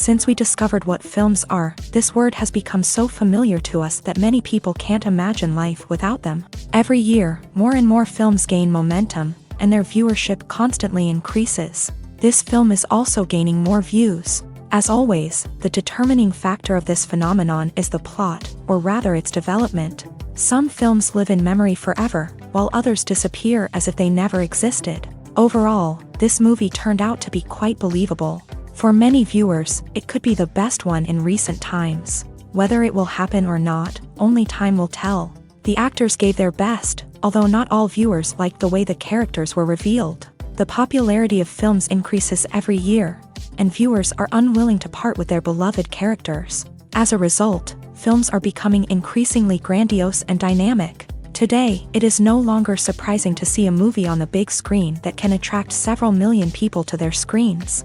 Since we discovered what films are, this word has become so familiar to us that many people can't imagine life without them. Every year, more and more films gain momentum, and their viewership constantly increases. This film is also gaining more views. As always, the determining factor of this phenomenon is the plot, or rather its development. Some films live in memory forever, while others disappear as if they never existed. Overall, this movie turned out to be quite believable. For many viewers, it could be the best one in recent times. Whether it will happen or not, only time will tell. The actors gave their best, although not all viewers liked the way the characters were revealed. The popularity of films increases every year, and viewers are unwilling to part with their beloved characters. As a result, films are becoming increasingly grandiose and dynamic. Today, it is no longer surprising to see a movie on the big screen that can attract several million people to their screens.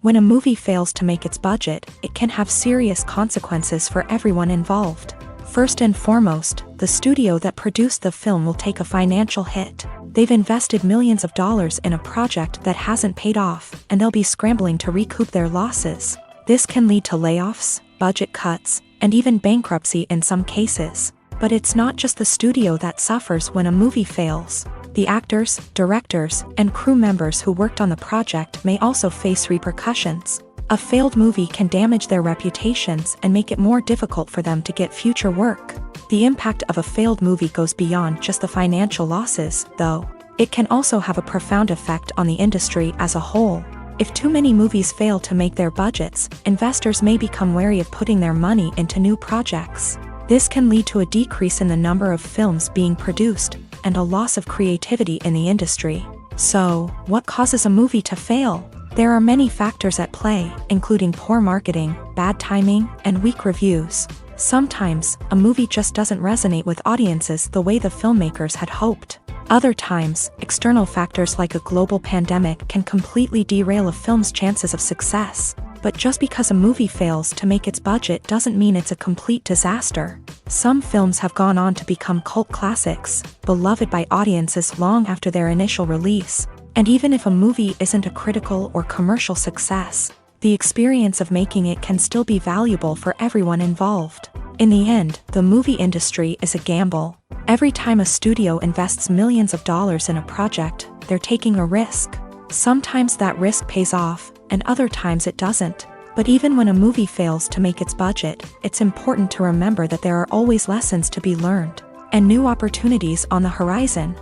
When a movie fails to make its budget, it can have serious consequences for everyone involved. First and foremost, the studio that produced the film will take a financial hit. They've invested millions of dollars in a project that hasn't paid off, and they'll be scrambling to recoup their losses. This can lead to layoffs, budget cuts, and even bankruptcy in some cases. But it's not just the studio that suffers when a movie fails. The actors, directors, and crew members who worked on the project may also face repercussions. A failed movie can damage their reputations and make it more difficult for them to get future work. The impact of a failed movie goes beyond just the financial losses, though. It can also have a profound effect on the industry as a whole. If too many movies fail to make their budgets, investors may become wary of putting their money into new projects. This can lead to a decrease in the number of films being produced, and a loss of creativity in the industry. So, what causes a movie to fail? There are many factors at play, including poor marketing, bad timing, and weak reviews. Sometimes, a movie just doesn't resonate with audiences the way the filmmakers had hoped. Other times, external factors like a global pandemic can completely derail a film's chances of success. But just because a movie fails to make its budget doesn't mean it's a complete disaster. Some films have gone on to become cult classics, beloved by audiences long after their initial release. And even if a movie isn't a critical or commercial success, the experience of making it can still be valuable for everyone involved. In the end, the movie industry is a gamble. Every time a studio invests millions of dollars in a project, they're taking a risk. Sometimes that risk pays off, and other times it doesn't. But even when a movie fails to make its budget, it's important to remember that there are always lessons to be learned, and new opportunities on the horizon.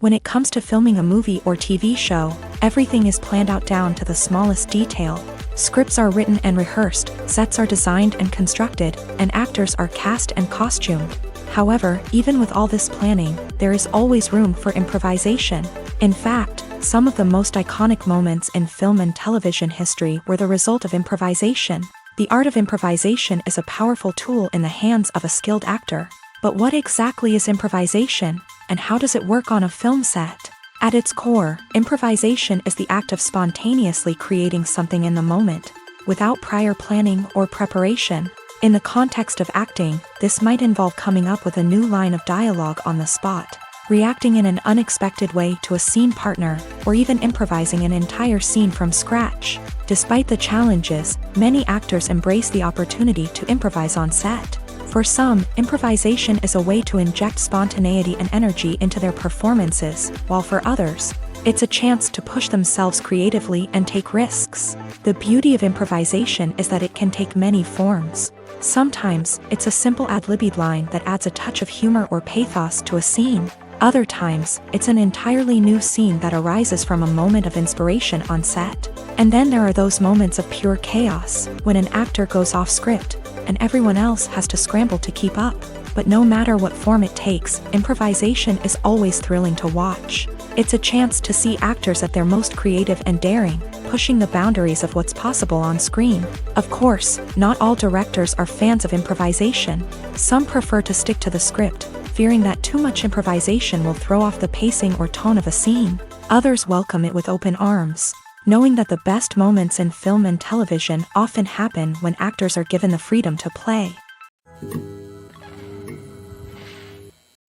When it comes to filming a movie or TV show, everything is planned out down to the smallest detail. Scripts are written and rehearsed, sets are designed and constructed, and actors are cast and costumed. However, even with all this planning, there is always room for improvisation. In fact, some of the most iconic moments in film and television history were the result of improvisation. The art of improvisation is a powerful tool in the hands of a skilled actor. But what exactly is improvisation, and how does it work on a film set? At its core, improvisation is the act of spontaneously creating something in the moment, without prior planning or preparation. In the context of acting, this might involve coming up with a new line of dialogue on the spot, reacting in an unexpected way to a scene partner, or even improvising an entire scene from scratch. Despite the challenges, many actors embrace the opportunity to improvise on set. For some, improvisation is a way to inject spontaneity and energy into their performances, while for others, it's a chance to push themselves creatively and take risks. The beauty of improvisation is that it can take many forms. Sometimes, it's a simple ad-libbed line that adds a touch of humor or pathos to a scene. Other times, it's an entirely new scene that arises from a moment of inspiration on set. And then there are those moments of pure chaos, when an actor goes off script, and everyone else has to scramble to keep up. But no matter what form it takes, improvisation is always thrilling to watch. It's a chance to see actors at their most creative and daring, pushing the boundaries of what's possible on screen. Of course, not all directors are fans of improvisation. Some prefer to stick to the script, fearing that too much improvisation will throw off the pacing or tone of a scene. Others welcome it with open arms, knowing that the best moments in film and television often happen when actors are given the freedom to play.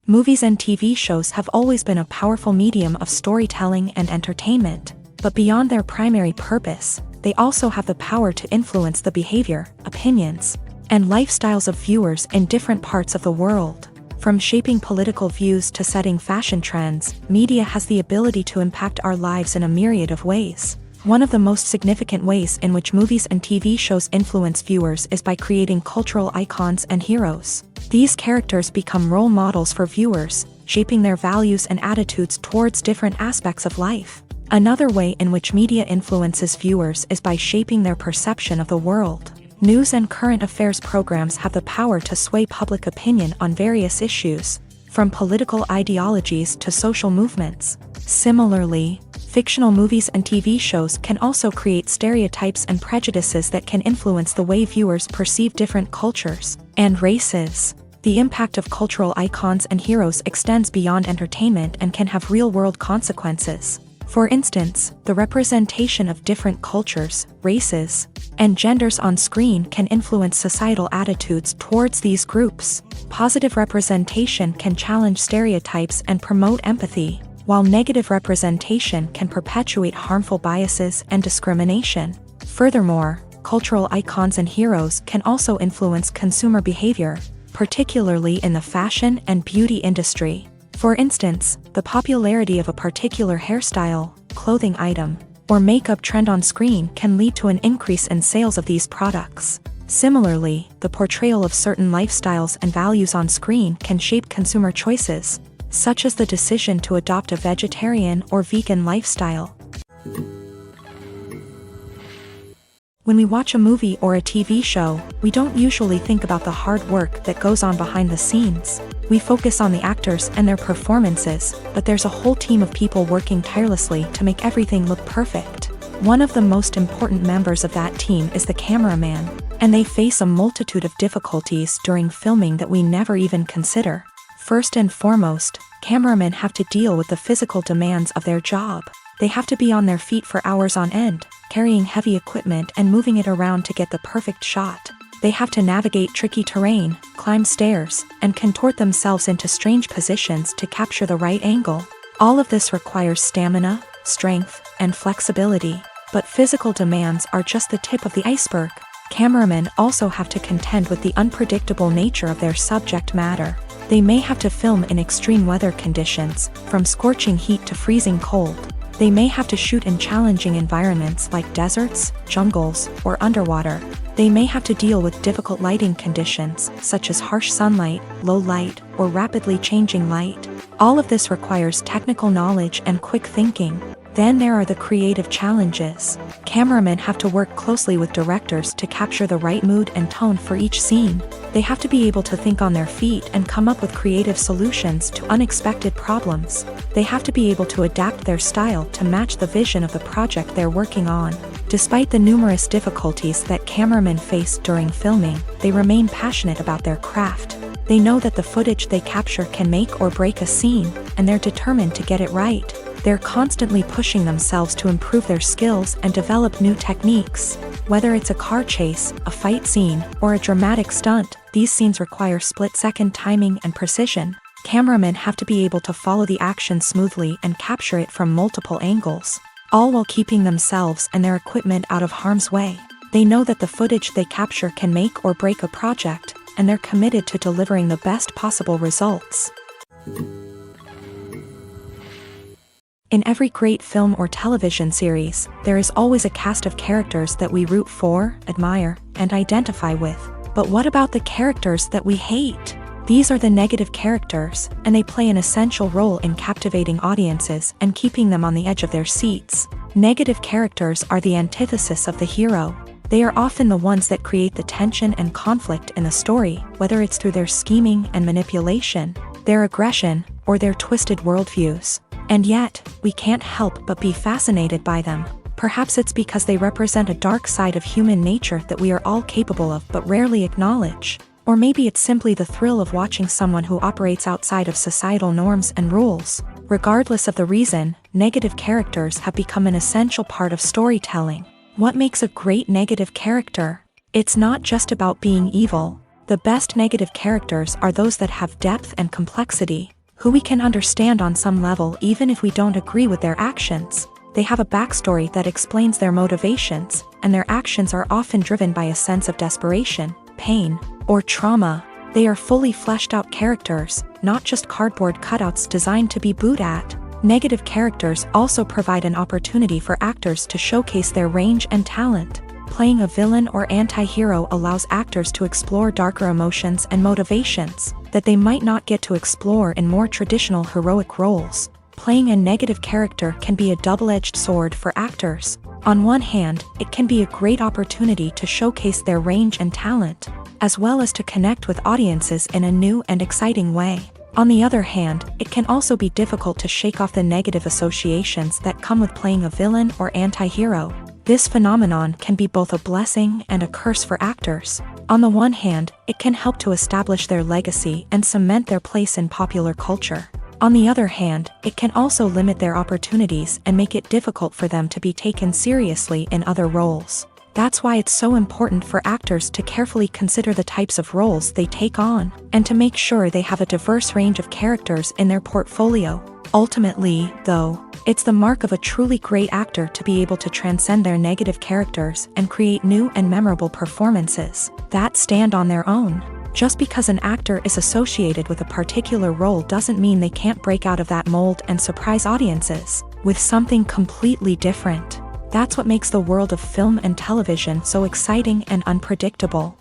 Movies and TV shows have always been a powerful medium of storytelling and entertainment, but beyond their primary purpose, they also have the power to influence the behavior, opinions, and lifestyles of viewers in different parts of the world. From shaping political views to setting fashion trends, media has the ability to impact our lives in a myriad of ways. One of the most significant ways in which movies and TV shows influence viewers is by creating cultural icons and heroes. These characters become role models for viewers, shaping their values and attitudes towards different aspects of life. Another way in which media influences viewers is by shaping their perception of the world. News and current affairs programs have the power to sway public opinion on various issues, from political ideologies to social movements. Similarly, fictional movies and TV shows can also create stereotypes and prejudices that can influence the way viewers perceive different cultures and races. The impact of cultural icons and heroes extends beyond entertainment and can have real-world consequences. For instance, the representation of different cultures, races, and genders on screen can influence societal attitudes towards these groups. Positive representation can challenge stereotypes and promote empathy, while negative representation can perpetuate harmful biases and discrimination. Furthermore, cultural icons and heroes can also influence consumer behavior, particularly in the fashion and beauty industry. For instance, the popularity of a particular hairstyle, clothing item, or makeup trend on screen can lead to an increase in sales of these products. Similarly, the portrayal of certain lifestyles and values on screen can shape consumer choices, such as the decision to adopt a vegetarian or vegan lifestyle. When we watch a movie or a TV show, we don't usually think about the hard work that goes on behind the scenes. We focus on the actors and their performances, but there's a whole team of people working tirelessly to make everything look perfect. One of the most important members of that team is the cameraman, and they face a multitude of difficulties during filming that we never even consider. First and foremost, cameramen have to deal with the physical demands of their job. They have to be on their feet for hours on end, carrying heavy equipment and moving it around to get the perfect shot. They have to navigate tricky terrain, climb stairs, and contort themselves into strange positions to capture the right angle. All of this requires stamina, strength, and flexibility. But physical demands are just the tip of the iceberg. Cameramen also have to contend with the unpredictable nature of their subject matter. They may have to film in extreme weather conditions, from scorching heat to freezing cold. They may have to shoot in challenging environments like deserts, jungles, or underwater. They may have to deal with difficult lighting conditions, such as harsh sunlight, low light, or rapidly changing light. All of this requires technical knowledge and quick thinking. Then there are the creative challenges. Cameramen have to work closely with directors to capture the right mood and tone for each scene. They have to be able to think on their feet and come up with creative solutions to unexpected problems. They have to be able to adapt their style to match the vision of the project they're working on. Despite the numerous difficulties that cameramen face during filming, they remain passionate about their craft. They know that the footage they capture can make or break a scene, and they're determined to get it right. They're constantly pushing themselves to improve their skills and develop new techniques. Whether it's a car chase, a fight scene, or a dramatic stunt, these scenes require split-second timing and precision. Cameramen have to be able to follow the action smoothly and capture it from multiple angles, all while keeping themselves and their equipment out of harm's way. They know that the footage they capture can make or break a project, and they're committed to delivering the best possible results. In every great film or television series, there is always a cast of characters that we root for, admire, and identify with. But what about the characters that we hate? These are the negative characters, and they play an essential role in captivating audiences and keeping them on the edge of their seats. Negative characters are the antithesis of the hero. They are often the ones that create the tension and conflict in the story, whether it's through their scheming and manipulation, their aggression, or their twisted worldviews. And yet, we can't help but be fascinated by them. Perhaps it's because they represent a dark side of human nature that we are all capable of but rarely acknowledge. Or maybe it's simply the thrill of watching someone who operates outside of societal norms and rules. Regardless of the reason, negative characters have become an essential part of storytelling. What makes a great negative character? It's not just about being evil. The best negative characters are those that have depth and complexity. who we can understand on some level even if we don't agree with their actions. They have a backstory that explains their motivations, and their actions are often driven by a sense of desperation, pain, or trauma. They are fully fleshed out characters, not just cardboard cutouts designed to be booed at. Negative characters also provide an opportunity for actors to showcase their range and talent. Playing a villain or anti-hero allows actors to explore darker emotions and motivations that they might not get to explore in more traditional heroic roles. Playing a negative character can be a double-edged sword for actors. On one hand, it can be a great opportunity to showcase their range and talent, as well as to connect with audiences in a new and exciting way. On the other hand, it can also be difficult to shake off the negative associations that come with playing a villain or anti-hero. This phenomenon can be both a blessing and a curse for actors. On the one hand, it can help to establish their legacy and cement their place in popular culture. On the other hand, it can also limit their opportunities and make it difficult for them to be taken seriously in other roles. That's why it's so important for actors to carefully consider the types of roles they take on, and to make sure they have a diverse range of characters in their portfolio. Ultimately, though, it's the mark of a truly great actor to be able to transcend their negative characters and create new and memorable performances that stand on their own. Just because an actor is associated with a particular role doesn't mean they can't break out of that mold and surprise audiences with something completely different. That's what makes the world of film and television so exciting and unpredictable.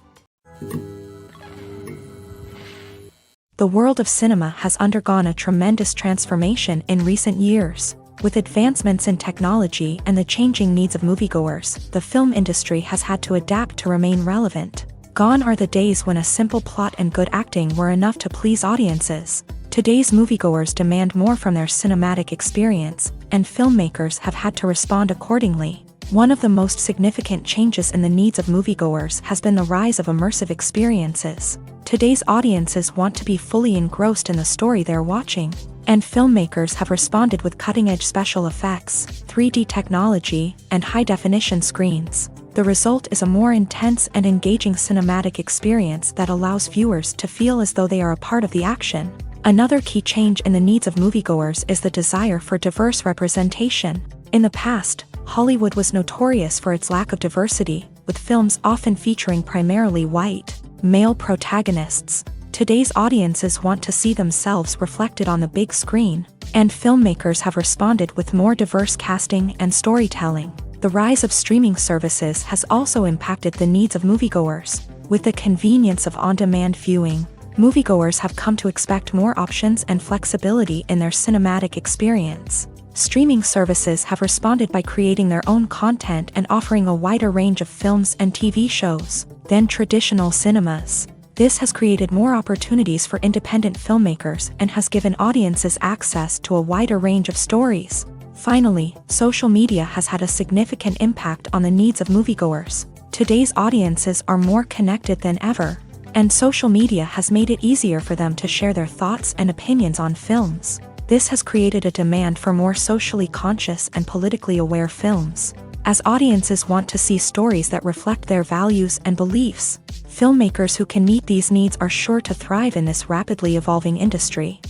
The world of cinema has undergone a tremendous transformation in recent years. With advancements in technology and the changing needs of moviegoers, the film industry has had to adapt to remain relevant. Gone are the days when a simple plot and good acting were enough to please audiences. Today's moviegoers demand more from their cinematic experience, and filmmakers have had to respond accordingly. One of the most significant changes in the needs of moviegoers has been the rise of immersive experiences. Today's audiences want to be fully engrossed in the story they're watching, and filmmakers have responded with cutting-edge special effects, 3D technology, and high-definition screens. The result is a more intense and engaging cinematic experience that allows viewers to feel as though they are a part of the action. Another key change in the needs of moviegoers is the desire for diverse representation. In the past, Hollywood was notorious for its lack of diversity, with films often featuring primarily white, male protagonists. Today's audiences want to see themselves reflected on the big screen, and filmmakers have responded with more diverse casting and storytelling. The rise of streaming services has also impacted the needs of moviegoers. With the convenience of on-demand viewing, moviegoers have come to expect more options and flexibility in their cinematic experience. Streaming services have responded by creating their own content and offering a wider range of films and TV shows than traditional cinemas. This has created more opportunities for independent filmmakers and has given audiences access to a wider range of stories. Finally, social media has had a significant impact on the needs of moviegoers. Today's audiences are more connected than ever, and social media has made it easier for them to share their thoughts and opinions on films. This has created a demand for more socially conscious and politically aware films. As audiences want to see stories that reflect their values and beliefs, filmmakers who can meet these needs are sure to thrive in this rapidly evolving industry.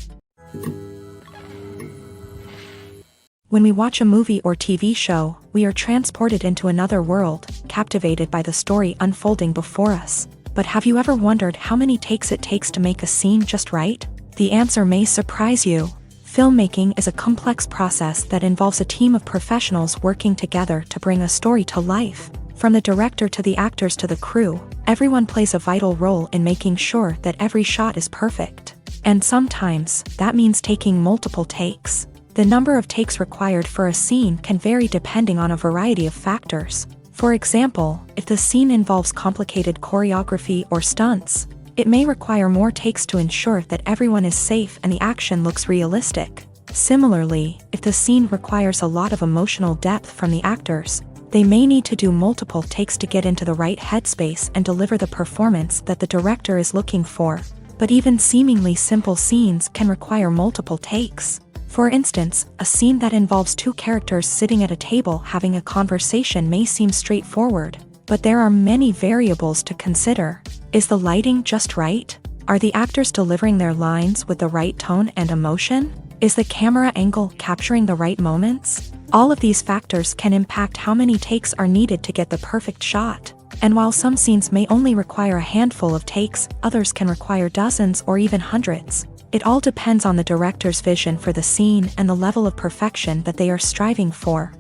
When we watch a movie or TV show, we are transported into another world, captivated by the story unfolding before us. But have you ever wondered how many takes it takes to make a scene just right? The answer may surprise you. Filmmaking is a complex process that involves a team of professionals working together to bring a story to life. From the director to the actors to the crew, everyone plays a vital role in making sure that every shot is perfect. And sometimes, that means taking multiple takes. The number of takes required for a scene can vary depending on a variety of factors. For example, if the scene involves complicated choreography or stunts, it may require more takes to ensure that everyone is safe and the action looks realistic. Similarly, if the scene requires a lot of emotional depth from the actors, they may need to do multiple takes to get into the right headspace and deliver the performance that the director is looking for. But even seemingly simple scenes can require multiple takes. For instance, a scene that involves two characters sitting at a table having a conversation may seem straightforward, but there are many variables to consider. Is the lighting just right? Are the actors delivering their lines with the right tone and emotion? Is the camera angle capturing the right moments? All of these factors can impact how many takes are needed to get the perfect shot. And while some scenes may only require a handful of takes, others can require dozens or even hundreds. It all depends on the director's vision for the scene and the level of perfection that they are striving for.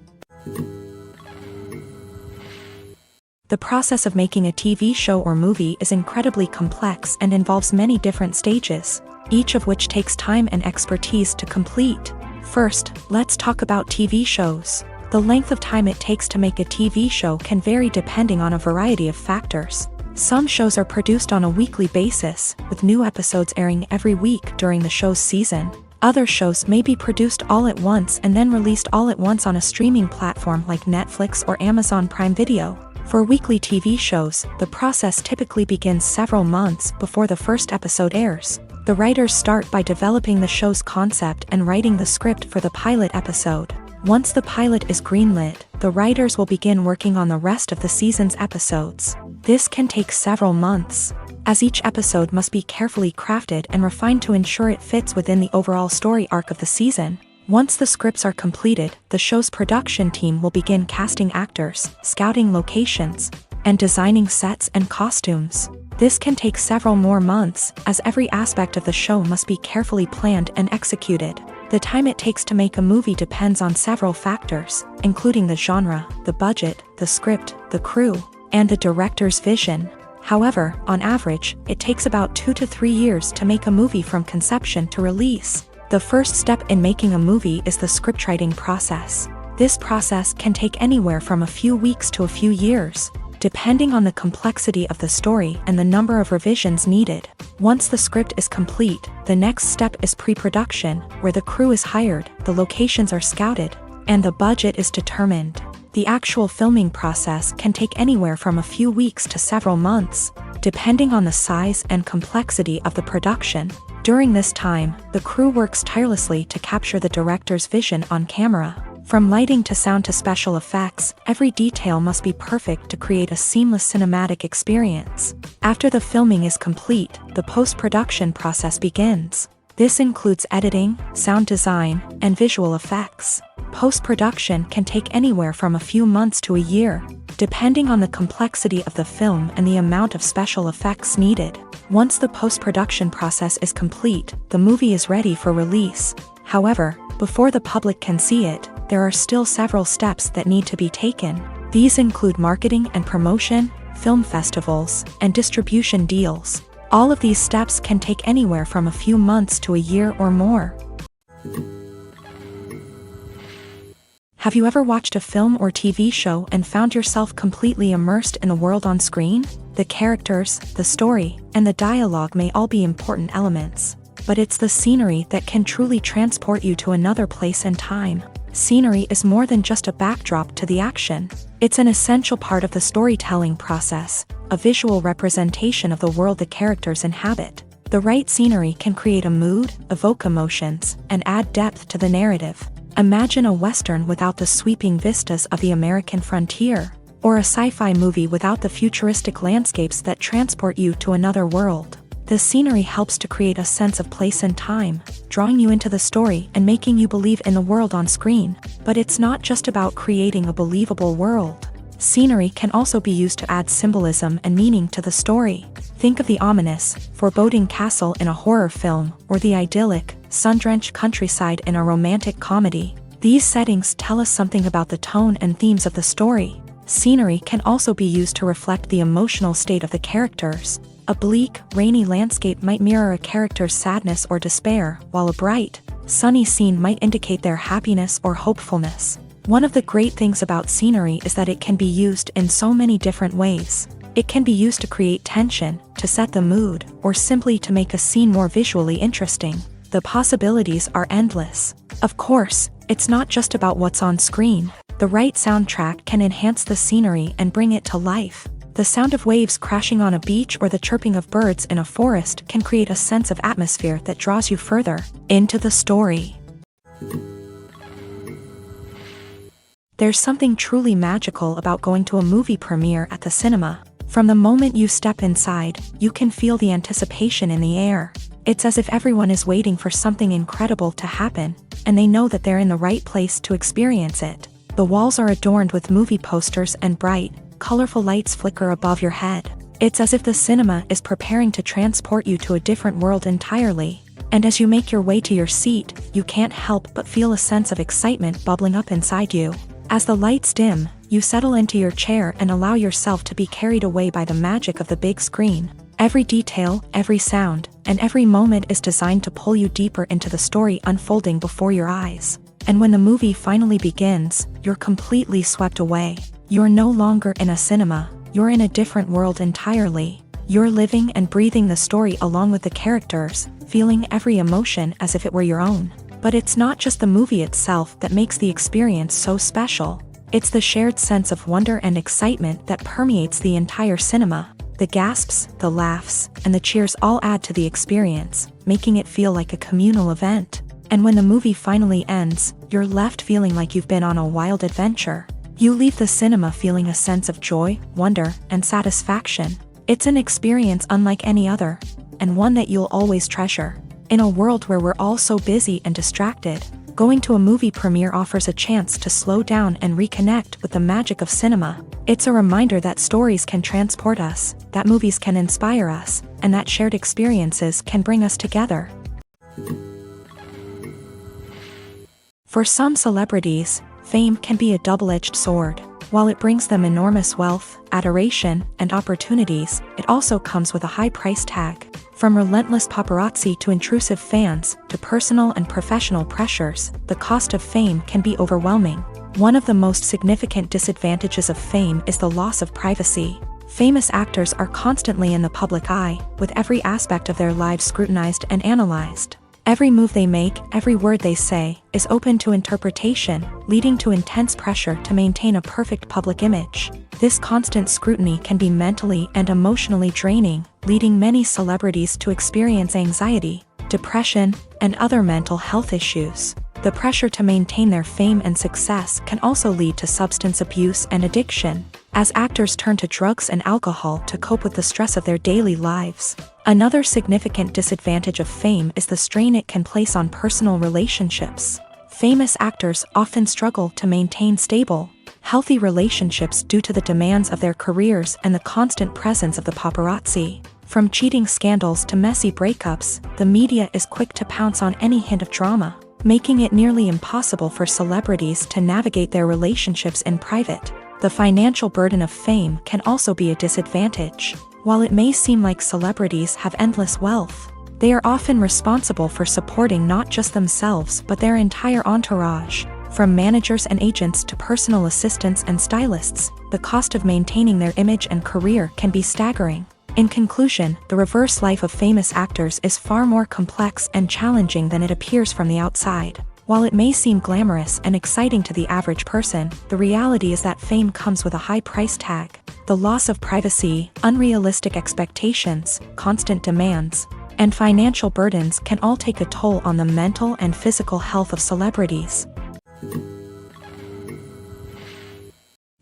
The process of making a TV show or movie is incredibly complex and involves many different stages, each of which takes time and expertise to complete. First, let's talk about TV shows. The length of time it takes to make a TV show can vary depending on a variety of factors. Some shows are produced on a weekly basis, with new episodes airing every week during the show's season. Other shows may be produced all at once and then released all at once on a streaming platform like Netflix or Amazon Prime Video. For weekly TV shows, the process typically begins several months before the first episode airs. The writers start by developing the show's concept and writing the script for the pilot episode. Once the pilot is greenlit, the writers will begin working on the rest of the season's episodes. This can take several months, as each episode must be carefully crafted and refined to ensure it fits within the overall story arc of the season. Once the scripts are completed, the show's production team will begin casting actors, scouting locations, and designing sets and costumes. This can take several more months, as every aspect of the show must be carefully planned and executed. The time it takes to make a movie depends on several factors, including the genre, the budget, the script, the crew, and the director's vision. However, on average, it takes about 2 to 3 years to make a movie from conception to release. The first step in making a movie is the scriptwriting process. This process can take anywhere from a few weeks to a few years, depending on the complexity of the story and the number of revisions needed. Once the script is complete, the next step is pre-production, where the crew is hired, the locations are scouted, and the budget is determined. The actual filming process can take anywhere from a few weeks to several months, depending on the size and complexity of the production. During this time, the crew works tirelessly to capture the director's vision on camera. From lighting to sound to special effects, every detail must be perfect to create a seamless cinematic experience. After the filming is complete, the post-production process begins. This includes editing, sound design, and visual effects. Post-production can take anywhere from a few months to a year, depending on the complexity of the film and the amount of special effects needed. Once the post-production process is complete, the movie is ready for release. However, before the public can see it, there are still several steps that need to be taken. These include marketing and promotion, film festivals, and distribution deals. All of these steps can take anywhere from a few months to a year or more. Have you ever watched a film or TV show and found yourself completely immersed in the world on screen? The characters, the story, and the dialogue may all be important elements, but it's the scenery that can truly transport you to another place and time. Scenery is more than just a backdrop to the action. It's an essential part of the storytelling process, a visual representation of the world the characters inhabit. The right scenery can create a mood, evoke emotions, and add depth to the narrative. Imagine a Western without the sweeping vistas of the American frontier, or a sci-fi movie without the futuristic landscapes that transport you to another world. The scenery helps to create a sense of place and time, drawing you into the story and making you believe in the world on screen. But it's not just about creating a believable world. Scenery can also be used to add symbolism and meaning to the story. Think of the ominous, foreboding castle in a horror film, or the idyllic, sun-drenched countryside in a romantic comedy. These settings tell us something about the tone and themes of the story. Scenery can also be used to reflect the emotional state of the characters. A bleak, rainy landscape might mirror a character's sadness or despair, while a bright, sunny scene might indicate their happiness or hopefulness. One of the great things about scenery is that it can be used in so many different ways. It can be used to create tension, to set the mood, or simply to make a scene more visually interesting. The possibilities are endless. Of course, it's not just about what's on screen. The right soundtrack can enhance the scenery and bring it to life. The sound of waves crashing on a beach or the chirping of birds in a forest can create a sense of atmosphere that draws you further into the story. There's something truly magical about going to a movie premiere at the cinema. From the moment you step inside, you can feel the anticipation in the air. It's as if everyone is waiting for something incredible to happen, and they know that they're in the right place to experience it. The walls are adorned with movie posters and bright, colorful lights flicker above your head. It's as if the cinema is preparing to transport you to a different world entirely. And as you make your way to your seat, you can't help but feel a sense of excitement bubbling up inside you. As the lights dim, you settle into your chair and allow yourself to be carried away by the magic of the big screen. Every detail, every sound, and every moment is designed to pull you deeper into the story unfolding before your eyes. And when the movie finally begins, you're completely swept away. You're no longer in a cinema, you're in a different world entirely. You're living and breathing the story along with the characters, feeling every emotion as if it were your own. But it's not just the movie itself that makes the experience so special. It's the shared sense of wonder and excitement that permeates the entire cinema. The gasps, the laughs, and the cheers all add to the experience, making it feel like a communal event. And when the movie finally ends, you're left feeling like you've been on a wild adventure. You leave the cinema feeling a sense of joy, wonder, and satisfaction. It's an experience unlike any other, and one that you'll always treasure. In a world where we're all so busy and distracted, going to a movie premiere offers a chance to slow down and reconnect with the magic of cinema. It's a reminder that stories can transport us, that movies can inspire us, and that shared experiences can bring us together. For some celebrities, fame can be a double-edged sword. While it brings them enormous wealth, adoration, and opportunities, it also comes with a high price tag. From relentless paparazzi to intrusive fans, to personal and professional pressures, the cost of fame can be overwhelming. One of the most significant disadvantages of fame is the loss of privacy. Famous actors are constantly in the public eye, with every aspect of their lives scrutinized and analyzed. Every move they make, every word they say, is open to interpretation, leading to intense pressure to maintain a perfect public image. This constant scrutiny can be mentally and emotionally draining, leading many celebrities to experience anxiety, depression, and other mental health issues. The pressure to maintain their fame and success can also lead to substance abuse and addiction, as actors turn to drugs and alcohol to cope with the stress of their daily lives. Another significant disadvantage of fame is the strain it can place on personal relationships. Famous actors often struggle to maintain stable, healthy relationships due to the demands of their careers and the constant presence of the paparazzi. From cheating scandals to messy breakups, the media is quick to pounce on any hint of drama, making it nearly impossible for celebrities to navigate their relationships in private. The financial burden of fame can also be a disadvantage. While it may seem like celebrities have endless wealth, they are often responsible for supporting not just themselves but their entire entourage. From managers and agents to personal assistants and stylists, the cost of maintaining their image and career can be staggering. In conclusion, the reverse life of famous actors is far more complex and challenging than it appears from the outside. While it may seem glamorous and exciting to the average person, the reality is that fame comes with a high price tag. The loss of privacy, unrealistic expectations, constant demands, and financial burdens can all take a toll on the mental and physical health of celebrities.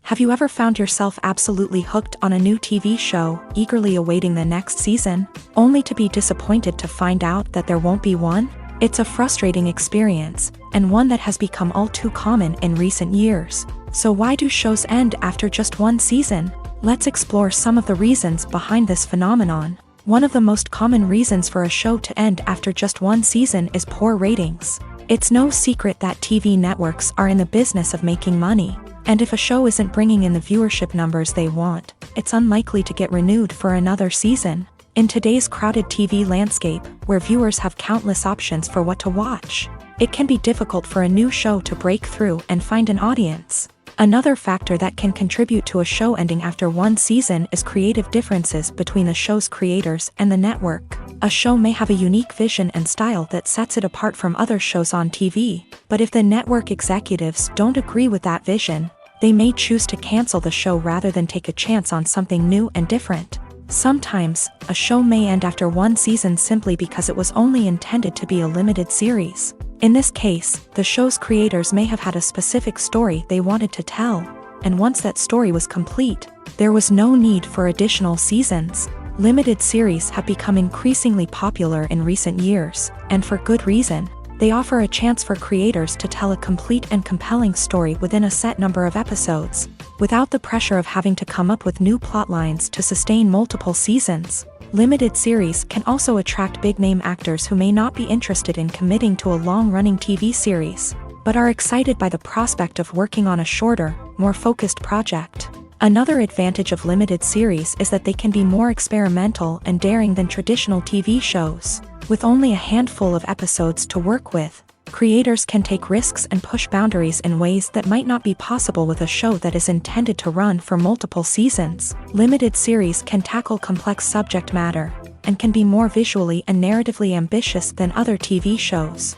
Have you ever found yourself absolutely hooked on a new TV show, eagerly awaiting the next season, only to be disappointed to find out that there won't be one? It's a frustrating experience, and one that has become all too common in recent years. So why do shows end after just one season? Let's explore some of the reasons behind this phenomenon. One of the most common reasons for a show to end after just one season is poor ratings. It's no secret that TV networks are in the business of making money, and if a show isn't bringing in the viewership numbers they want, it's unlikely to get renewed for another season. In today's crowded TV landscape, where viewers have countless options for what to watch, it can be difficult for a new show to break through and find an audience. Another factor that can contribute to a show ending after one season is creative differences between the show's creators and the network. A show may have a unique vision and style that sets it apart from other shows on TV, but if the network executives don't agree with that vision, they may choose to cancel the show rather than take a chance on something new and different. Sometimes, a show may end after one season simply because it was only intended to be a limited series. In this case, the show's creators may have had a specific story they wanted to tell, and once that story was complete, there was no need for additional seasons. Limited series have become increasingly popular in recent years, and for good reason. They offer a chance for creators to tell a complete and compelling story within a set number of episodes, without the pressure of having to come up with new plotlines to sustain multiple seasons. Limited series can also attract big-name actors who may not be interested in committing to a long-running TV series, but are excited by the prospect of working on a shorter, more focused project. Another advantage of limited series is that they can be more experimental and daring than traditional TV shows. With only a handful of episodes to work with, creators can take risks and push boundaries in ways that might not be possible with a show that is intended to run for multiple seasons. Limited series can tackle complex subject matter, and can be more visually and narratively ambitious than other TV shows.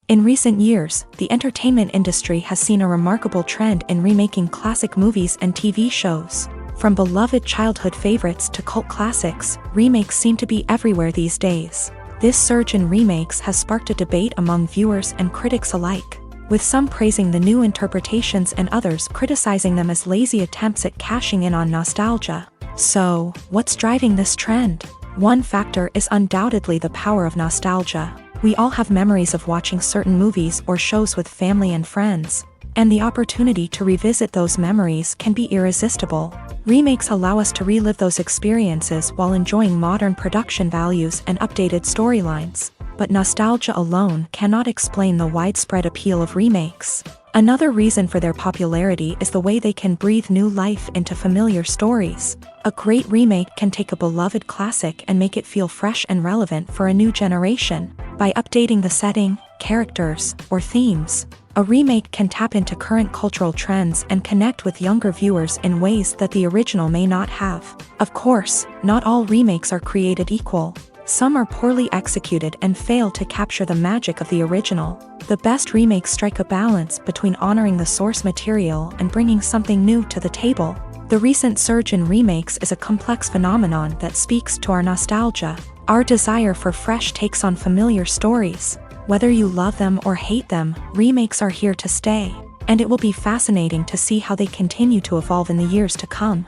In recent years, the entertainment industry has seen a remarkable trend in remaking classic movies and TV shows. From beloved childhood favorites to cult classics, remakes seem to be everywhere these days. This surge in remakes has sparked a debate among viewers and critics alike, with some praising the new interpretations and others criticizing them as lazy attempts at cashing in on nostalgia. So, what's driving this trend? One factor is undoubtedly the power of nostalgia. We all have memories of watching certain movies or shows with family and friends, and the opportunity to revisit those memories can be irresistible. Remakes allow us to relive those experiences while enjoying modern production values and updated storylines, but nostalgia alone cannot explain the widespread appeal of remakes. Another reason for their popularity is the way they can breathe new life into familiar stories. A great remake can take a beloved classic and make it feel fresh and relevant for a new generation. By updating the setting, characters, or themes, a remake can tap into current cultural trends and connect with younger viewers in ways that the original may not have. Of course, not all remakes are created equal. Some are poorly executed and fail to capture the magic of the original. The best remakes strike a balance between honoring the source material and bringing something new to the table. The recent surge in remakes is a complex phenomenon that speaks to our nostalgia, our desire for fresh takes on familiar stories. Whether you love them or hate them, remakes are here to stay, and it will be fascinating to see how they continue to evolve in the years to come.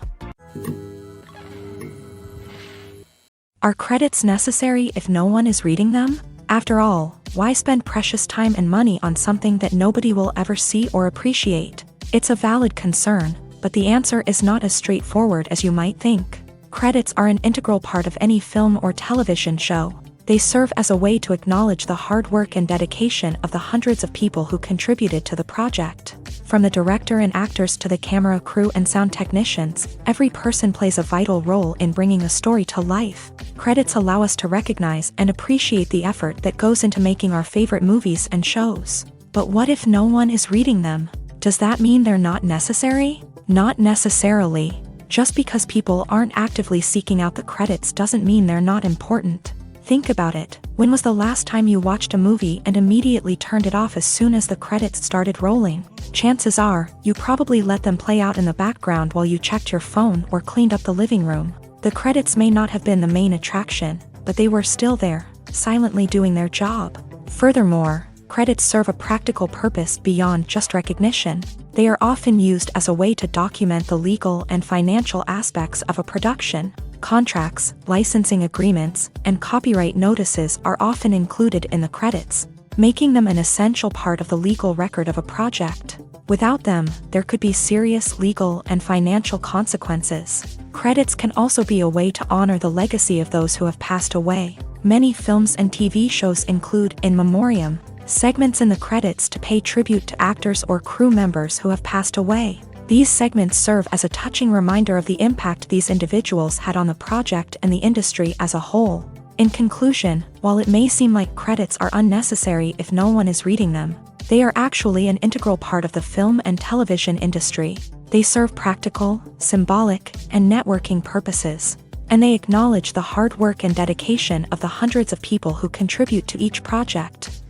Are credits necessary if no one is reading them? After all, why spend precious time and money on something that nobody will ever see or appreciate? It's a valid concern, but the answer is not as straightforward as you might think. Credits are an integral part of any film or television show. They serve as a way to acknowledge the hard work and dedication of the hundreds of people who contributed to the project. From the director and actors to the camera crew and sound technicians, every person plays a vital role in bringing a story to life. Credits allow us to recognize and appreciate the effort that goes into making our favorite movies and shows. But what if no one is reading them? Does that mean they're not necessary? Not necessarily. Just because people aren't actively seeking out the credits doesn't mean they're not important. Think about it. When was the last time you watched a movie and immediately turned it off as soon as the credits started rolling? Chances are, you probably let them play out in the background while you checked your phone or cleaned up the living room. The credits may not have been the main attraction, but they were still there, silently doing their job. Furthermore, credits serve a practical purpose beyond just recognition. They are often used as a way to document the legal and financial aspects of a production. Contracts, licensing agreements, and copyright notices are often included in the credits, making them an essential part of the legal record of a project. Without them, there could be serious legal and financial consequences. Credits can also be a way to honor the legacy of those who have passed away. Many films and TV shows include in memoriam segments in the credits to pay tribute to actors or crew members who have passed away. These segments serve as a touching reminder of the impact these individuals had on the project and the industry as a whole. In conclusion, while it may seem like credits are unnecessary if no one is reading them, they are actually an integral part of the film and television industry. They serve practical, symbolic, and networking purposes, and they acknowledge the hard work and dedication of the hundreds of people who contribute to each project.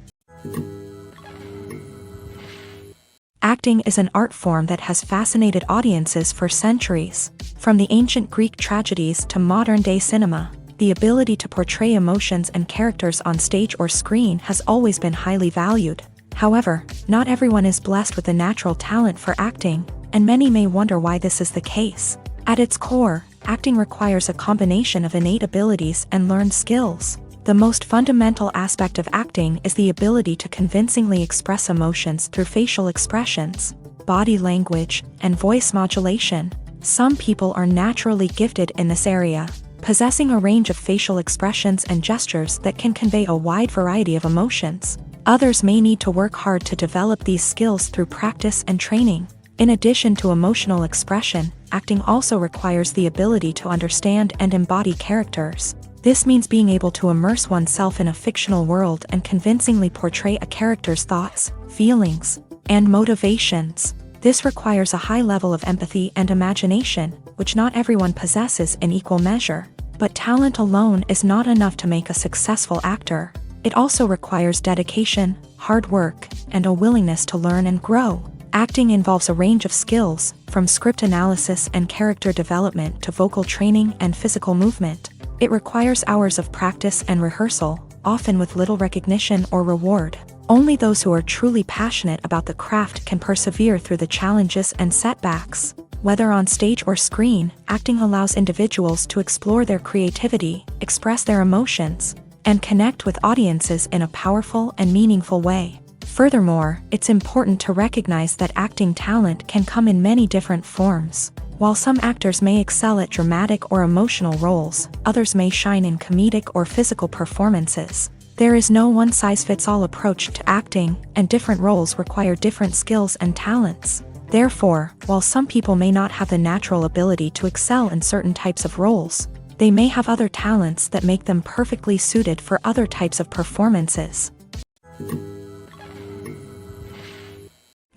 Acting is an art form that has fascinated audiences for centuries. From the ancient Greek tragedies to modern-day cinema, the ability to portray emotions and characters on stage or screen has always been highly valued. However, not everyone is blessed with a natural talent for acting, and many may wonder why this is the case. At its core, acting requires a combination of innate abilities and learned skills. The most fundamental aspect of acting is the ability to convincingly express emotions through facial expressions, body language, and voice modulation. Some people are naturally gifted in this area, possessing a range of facial expressions and gestures that can convey a wide variety of emotions. Others may need to work hard to develop these skills through practice and training. In addition to emotional expression, acting also requires the ability to understand and embody characters. This means being able to immerse oneself in a fictional world and convincingly portray a character's thoughts, feelings, and motivations. This requires a high level of empathy and imagination, which not everyone possesses in equal measure. But talent alone is not enough to make a successful actor. It also requires dedication, hard work, and a willingness to learn and grow. Acting involves a range of skills, from script analysis and character development to vocal training and physical movement. It requires hours of practice and rehearsal, often with little recognition or reward. Only those who are truly passionate about the craft can persevere through the challenges and setbacks. Whether on stage or screen, acting allows individuals to explore their creativity, express their emotions, and connect with audiences in a powerful and meaningful way. Furthermore, it's important to recognize that acting talent can come in many different forms. While some actors may excel at dramatic or emotional roles, others may shine in comedic or physical performances. There is no one-size-fits-all approach to acting, and different roles require different skills and talents. Therefore, while some people may not have the natural ability to excel in certain types of roles, they may have other talents that make them perfectly suited for other types of performances.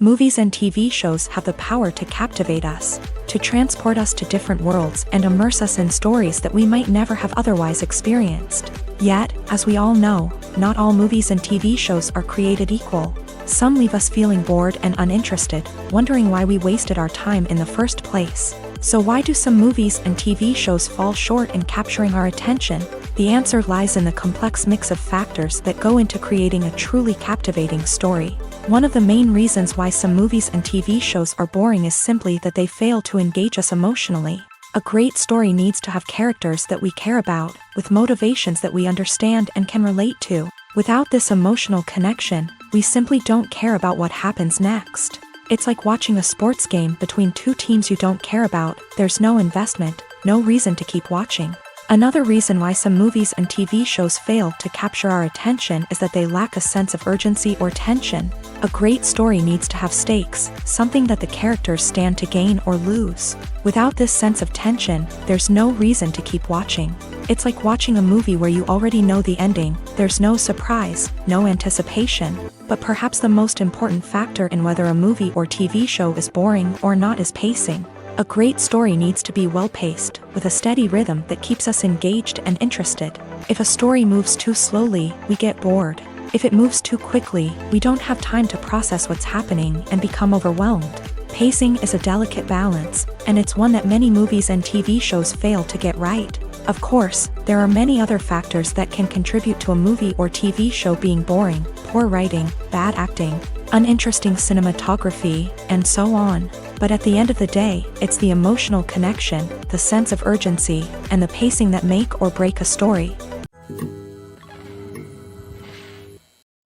Movies and TV shows have the power to captivate us, to transport us to different worlds and immerse us in stories that we might never have otherwise experienced. Yet, as we all know, not all movies and TV shows are created equal. Some leave us feeling bored and uninterested, wondering why we wasted our time in the first place. So why do some movies and TV shows fall short in capturing our attention? The answer lies in the complex mix of factors that go into creating a truly captivating story. One of the main reasons why some movies and TV shows are boring is simply that they fail to engage us emotionally. A great story needs to have characters that we care about, with motivations that we understand and can relate to. Without this emotional connection, we simply don't care about what happens next. It's like watching a sports game between two teams you don't care about. There's no investment, no reason to keep watching. Another reason why some movies and TV shows fail to capture our attention is that they lack a sense of urgency or tension. A great story needs to have stakes, something that the characters stand to gain or lose. Without this sense of tension, there's no reason to keep watching. It's like watching a movie where you already know the ending. There's no surprise, no anticipation. But perhaps the most important factor in whether a movie or TV show is boring or not is pacing. A great story needs to be well-paced, with a steady rhythm that keeps us engaged and interested. If a story moves too slowly, we get bored. If it moves too quickly, we don't have time to process what's happening and become overwhelmed. Pacing is a delicate balance, and it's one that many movies and TV shows fail to get right. Of course, there are many other factors that can contribute to a movie or TV show being boring: poor writing, bad acting, uninteresting cinematography, and so on. But at the end of the day, it's the emotional connection, the sense of urgency, and the pacing that make or break a story.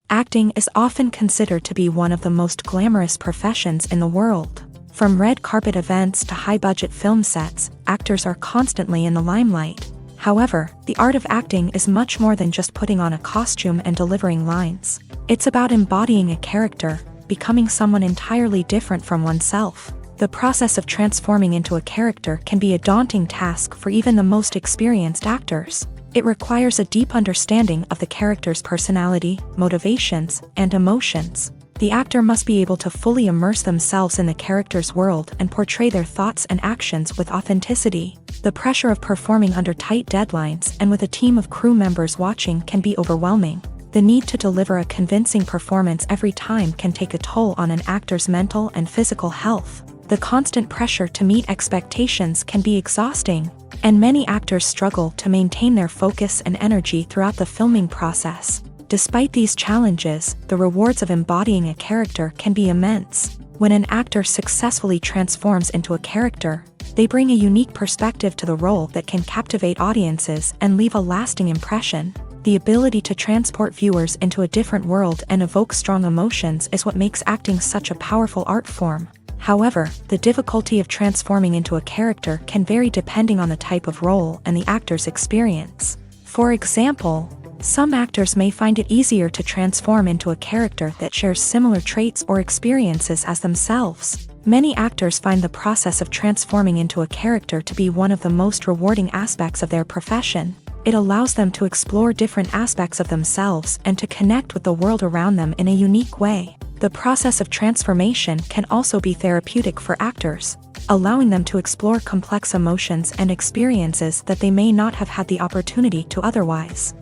Acting is often considered to be one of the most glamorous professions in the world. From red carpet events to high-budget film sets, actors are constantly in the limelight. However, the art of acting is much more than just putting on a costume and delivering lines. It's about embodying a character, becoming someone entirely different from oneself. The process of transforming into a character can be a daunting task for even the most experienced actors. It requires a deep understanding of the character's personality, motivations, and emotions. The actor must be able to fully immerse themselves in the character's world and portray their thoughts and actions with authenticity. The pressure of performing under tight deadlines and with a team of crew members watching can be overwhelming. The need to deliver a convincing performance every time can take a toll on an actor's mental and physical health. The constant pressure to meet expectations can be exhausting, and many actors struggle to maintain their focus and energy throughout the filming process. Despite these challenges, the rewards of embodying a character can be immense. When an actor successfully transforms into a character, they bring a unique perspective to the role that can captivate audiences and leave a lasting impression. The ability to transport viewers into a different world and evoke strong emotions is what makes acting such a powerful art form. However, the difficulty of transforming into a character can vary depending on the type of role and the actor's experience. For example, some actors may find it easier to transform into a character that shares similar traits or experiences as themselves. Many actors find the process of transforming into a character to be one of the most rewarding aspects of their profession. It allows them to explore different aspects of themselves and to connect with the world around them in a unique way. The process of transformation can also be therapeutic for actors, allowing them to explore complex emotions and experiences that they may not have had the opportunity to otherwise.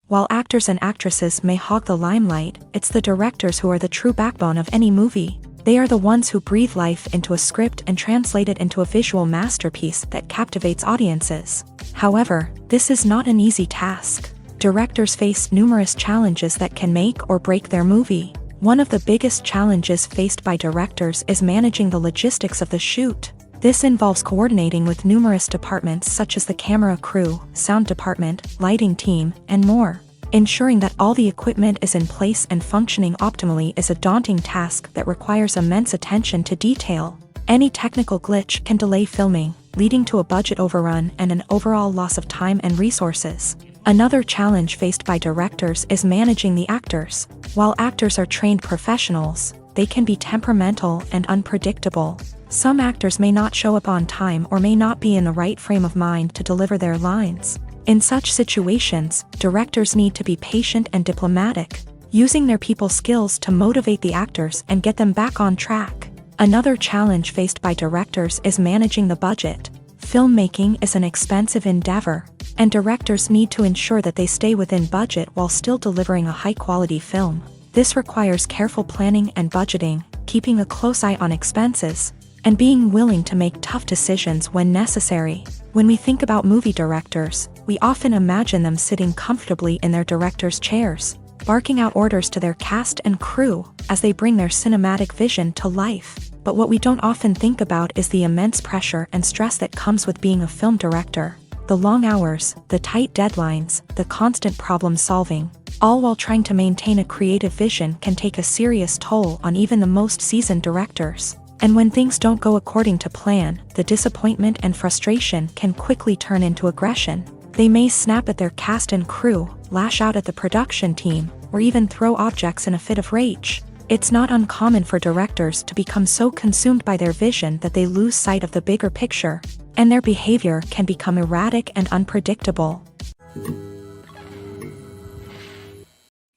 While actors and actresses may hog the limelight, it's the directors who are the true backbone of any movie. They are the ones who breathe life into a script and translate it into a visual masterpiece that captivates audiences. However, this is not an easy task. Directors face numerous challenges that can make or break their movie. One of the biggest challenges faced by directors is managing the logistics of the shoot. This involves coordinating with numerous departments such as the camera crew, sound department, lighting team, and more. Ensuring that all the equipment is in place and functioning optimally is a daunting task that requires immense attention to detail. Any technical glitch can delay filming, leading to a budget overrun and an overall loss of time and resources. Another challenge faced by directors is managing the actors. While actors are trained professionals, they can be temperamental and unpredictable. Some actors may not show up on time or may not be in the right frame of mind to deliver their lines. In such situations, directors need to be patient and diplomatic, using their people skills to motivate the actors and get them back on track. Another challenge faced by directors is managing the budget. Filmmaking is an expensive endeavor, and directors need to ensure that they stay within budget while still delivering a high-quality film. This requires careful planning and budgeting, keeping a close eye on expenses, and being willing to make tough decisions when necessary. When we think about movie directors, we often imagine them sitting comfortably in their director's chairs, barking out orders to their cast and crew as they bring their cinematic vision to life. But what we don't often think about is the immense pressure and stress that comes with being a film director. The long hours, the tight deadlines, the constant problem solving, all while trying to maintain a creative vision can take a serious toll on even the most seasoned directors. And when things don't go according to plan, the disappointment and frustration can quickly turn into aggression. They may snap at their cast and crew, lash out at the production team, or even throw objects in a fit of rage. It's not uncommon for directors to become so consumed by their vision that they lose sight of the bigger picture, and their behavior can become erratic and unpredictable.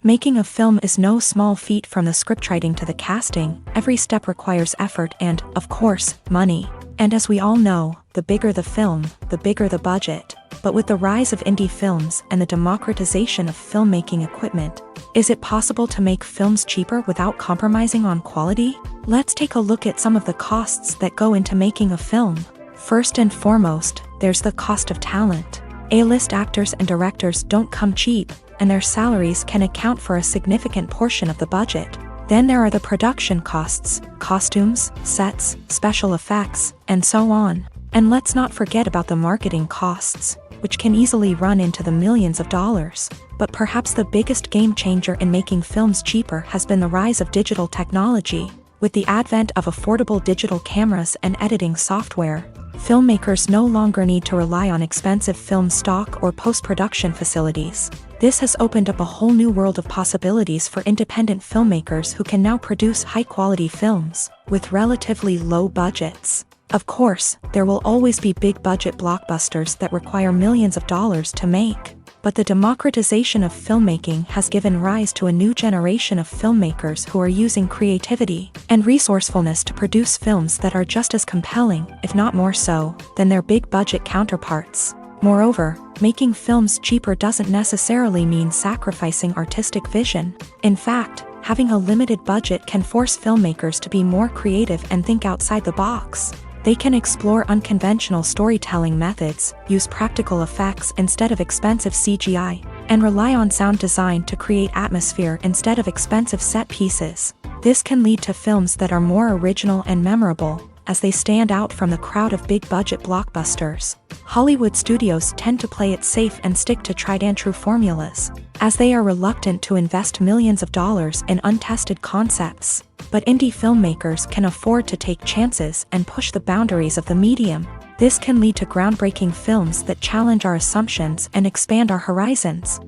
Making a film is no small feat. From the scriptwriting to the casting, every step requires effort and, of course, money. And as we all know, the bigger the film, the bigger the budget. But with the rise of indie films and the democratization of filmmaking equipment, is it possible to make films cheaper without compromising on quality? Let's take a look at some of the costs that go into making a film. First and foremost, there's the cost of talent. A-list actors and directors don't come cheap, and their salaries can account for a significant portion of the budget. Then there are the production costs, costumes, sets, special effects, and so on. And let's not forget about the marketing costs, which can easily run into the millions of dollars. But perhaps the biggest game changer in making films cheaper has been the rise of digital technology. With the advent of affordable digital cameras and editing software, filmmakers no longer need to rely on expensive film stock or post-production facilities. This has opened up a whole new world of possibilities for independent filmmakers who can now produce high-quality films with relatively low budgets. Of course, there will always be big-budget blockbusters that require millions of dollars to make. But the democratization of filmmaking has given rise to a new generation of filmmakers who are using creativity and resourcefulness to produce films that are just as compelling, if not more so, than their big-budget counterparts. Moreover, making films cheaper doesn't necessarily mean sacrificing artistic vision. In fact, having a limited budget can force filmmakers to be more creative and think outside the box. They can explore unconventional storytelling methods, use practical effects instead of expensive CGI, and rely on sound design to create atmosphere instead of expensive set pieces. This can lead to films that are more original and memorable, as they stand out from the crowd of big-budget blockbusters. Hollywood studios tend to play it safe and stick to tried-and-true formulas, as they are reluctant to invest millions of dollars in untested concepts. But indie filmmakers can afford to take chances and push the boundaries of the medium. This can lead to groundbreaking films that challenge our assumptions and expand our horizons.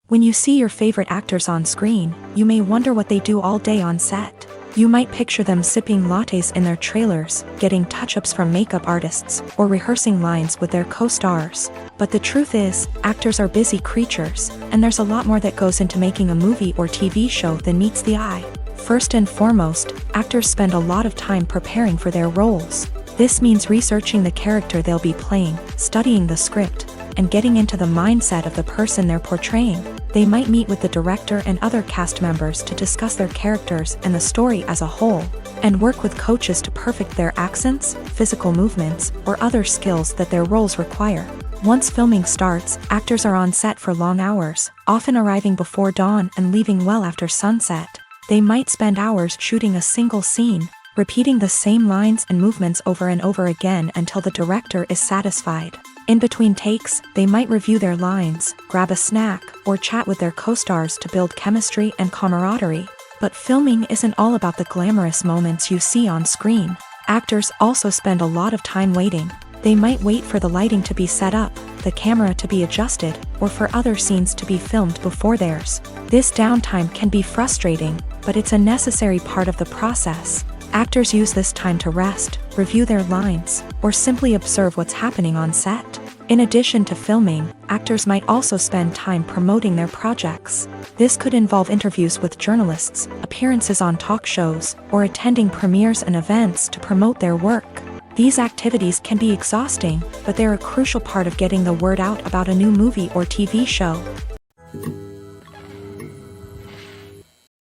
When you see your favorite actors on screen, you may wonder what they do all day on set. You might picture them sipping lattes in their trailers, getting touch-ups from makeup artists, or rehearsing lines with their co-stars. But the truth is, actors are busy creatures, and there's a lot more that goes into making a movie or TV show than meets the eye. First and foremost, actors spend a lot of time preparing for their roles. This means researching the character they'll be playing, studying the script, and getting into the mindset of the person they're portraying. They might meet with the director and other cast members to discuss their characters and the story as a whole, and work with coaches to perfect their accents, physical movements, or other skills that their roles require. Once filming starts, actors are on set for long hours, often arriving before dawn and leaving well after sunset. They might spend hours shooting a single scene, repeating the same lines and movements over and over again until the director is satisfied. In between takes, they might review their lines, grab a snack, or chat with their co-stars to build chemistry and camaraderie. But filming isn't all about the glamorous moments you see on screen. Actors also spend a lot of time waiting. They might wait for the lighting to be set up, the camera to be adjusted, or for other scenes to be filmed before theirs. This downtime can be frustrating, but it's a necessary part of the process. Actors use this time to rest, review their lines, or simply observe what's happening on set. In addition to filming, actors might also spend time promoting their projects. This could involve interviews with journalists, appearances on talk shows, or attending premieres and events to promote their work. These activities can be exhausting, but they're a crucial part of getting the word out about a new movie or TV show.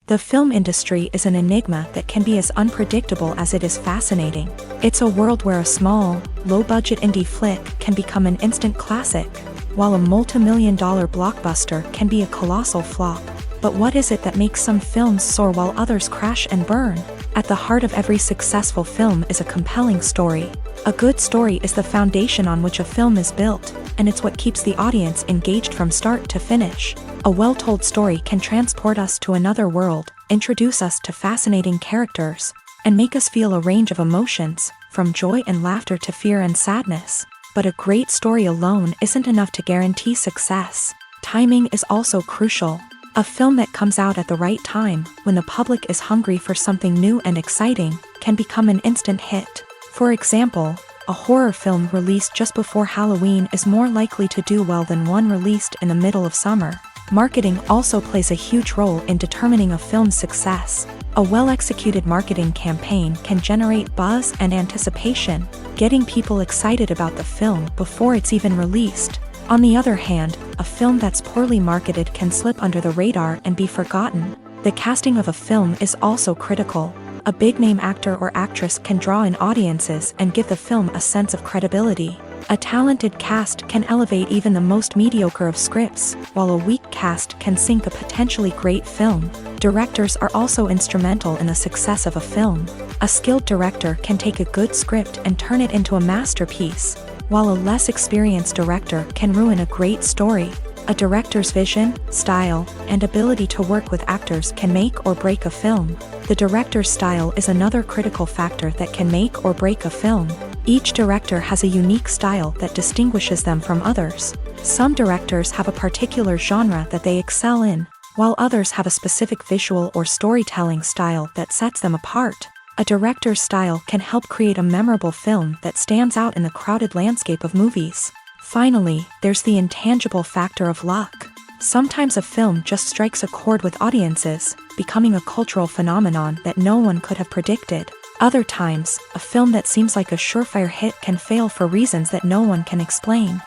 The film industry is an enigma that can be as unpredictable as it is fascinating. It's a world where a small, low-budget indie flick can become an instant classic, while a multi-million-dollar blockbuster can be a colossal flop. But what is it that makes some films soar while others crash and burn? At the heart of every successful film is a compelling story. A good story is the foundation on which a film is built, and it's what keeps the audience engaged from start to finish. A well-told story can transport us to another world, introduce us to fascinating characters, and make us feel a range of emotions, from joy and laughter to fear and sadness. But a great story alone isn't enough to guarantee success. Timing is also crucial. A film that comes out at the right time, when the public is hungry for something new and exciting, can become an instant hit. For example, a horror film released just before Halloween is more likely to do well than one released in the middle of summer. Marketing also plays a huge role in determining a film's success. A well-executed marketing campaign can generate buzz and anticipation, getting people excited about the film before it's even released. On the other hand, a film that's poorly marketed can slip under the radar and be forgotten. The casting of a film is also critical. A big-name actor or actress can draw in audiences and give the film a sense of credibility. A talented cast can elevate even the most mediocre of scripts, while a weak cast can sink a potentially great film. Directors are also instrumental in the success of a film. A skilled director can take a good script and turn it into a masterpiece, while a less experienced director can ruin a great story. A director's vision, style, and ability to work with actors can make or break a film. The director's style is another critical factor that can make or break a film. Each director has a unique style that distinguishes them from others. Some directors have a particular genre that they excel in, while others have a specific visual or storytelling style that sets them apart. A director's style can help create a memorable film that stands out in the crowded landscape of movies. Finally, there's the intangible factor of luck. Sometimes a film just strikes a chord with audiences, becoming a cultural phenomenon that no one could have predicted. Other times, a film that seems like a surefire hit can fail for reasons that no one can explain.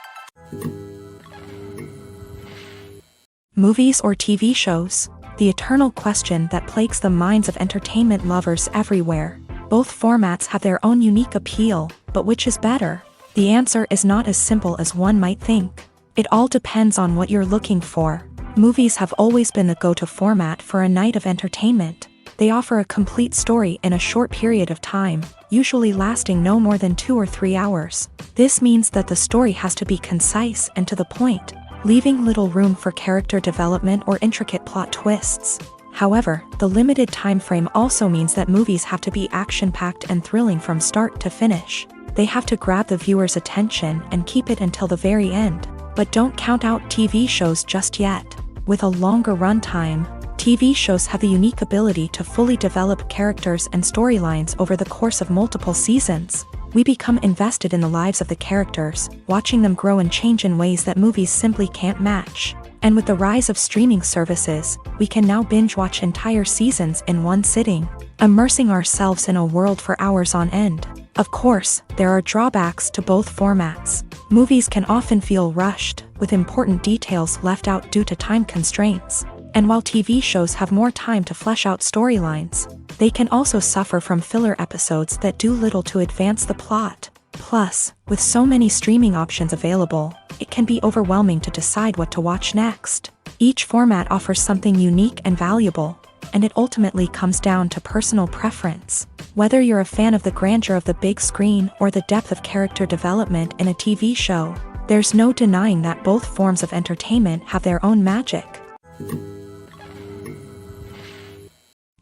Movies or TV shows? the eternal question that plagues the minds of entertainment lovers everywhere. Both formats have their own unique appeal, but which is better? The answer is not as simple as one might think. It all depends on what you're looking for. Movies have always been the go-to format for a night of entertainment. They offer a complete story in a short period of time, usually lasting no more than 2 or 3 hours. This means that the story has to be concise and to the point, leaving little room for character development or intricate plot twists. However, the limited time frame also means that movies have to be action-packed and thrilling from start to finish. They have to grab the viewer's attention and keep it until the very end. But don't count out TV shows just yet. With a longer runtime, TV shows have the unique ability to fully develop characters and storylines over the course of multiple seasons. We become invested in the lives of the characters, watching them grow and change in ways that movies simply can't match. And with the rise of streaming services, we can now binge-watch entire seasons in one sitting, immersing ourselves in a world for hours on end. Of course, there are drawbacks to both formats. Movies can often feel rushed, with important details left out due to time constraints. And while TV shows have more time to flesh out storylines, they can also suffer from filler episodes that do little to advance the plot. Plus, with so many streaming options available, it can be overwhelming to decide what to watch next. Each format offers something unique and valuable, and it ultimately comes down to personal preference. Whether you're a fan of the grandeur of the big screen or the depth of character development in a TV show, there's no denying that both forms of entertainment have their own magic.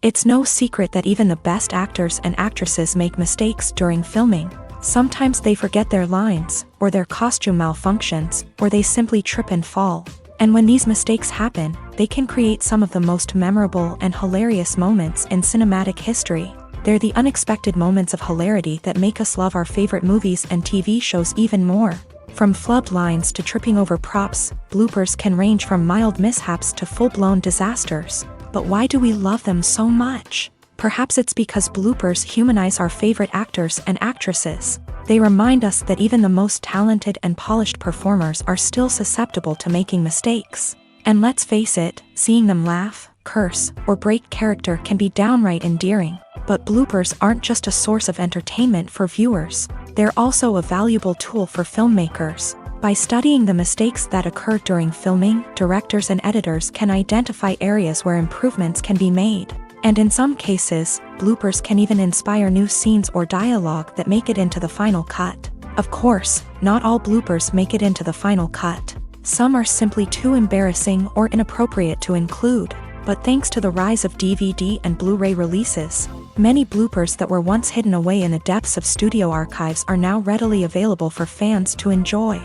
It's no secret that even the best actors and actresses make mistakes during filming. Sometimes they forget their lines, or their costume malfunctions, or they simply trip and fall. And when these mistakes happen, they can create some of the most memorable and hilarious moments in cinematic history. They're the unexpected moments of hilarity that make us love our favorite movies and TV shows even more. From flubbed lines to tripping over props, bloopers can range from mild mishaps to full-blown disasters. But why do we love them so much? Perhaps it's because bloopers humanize our favorite actors and actresses. They remind us that even the most talented and polished performers are still susceptible to making mistakes. And let's face it, seeing them laugh, curse, or break character can be downright endearing. But bloopers aren't just a source of entertainment for viewers. They're also a valuable tool for filmmakers. By studying the mistakes that occur during filming, directors and editors can identify areas where improvements can be made. And in some cases, bloopers can even inspire new scenes or dialogue that make it into the final cut. Of course, not all bloopers make it into the final cut. Some are simply too embarrassing or inappropriate to include. But thanks to the rise of DVD and Blu-ray releases, many bloopers that were once hidden away in the depths of studio archives are now readily available for fans to enjoy.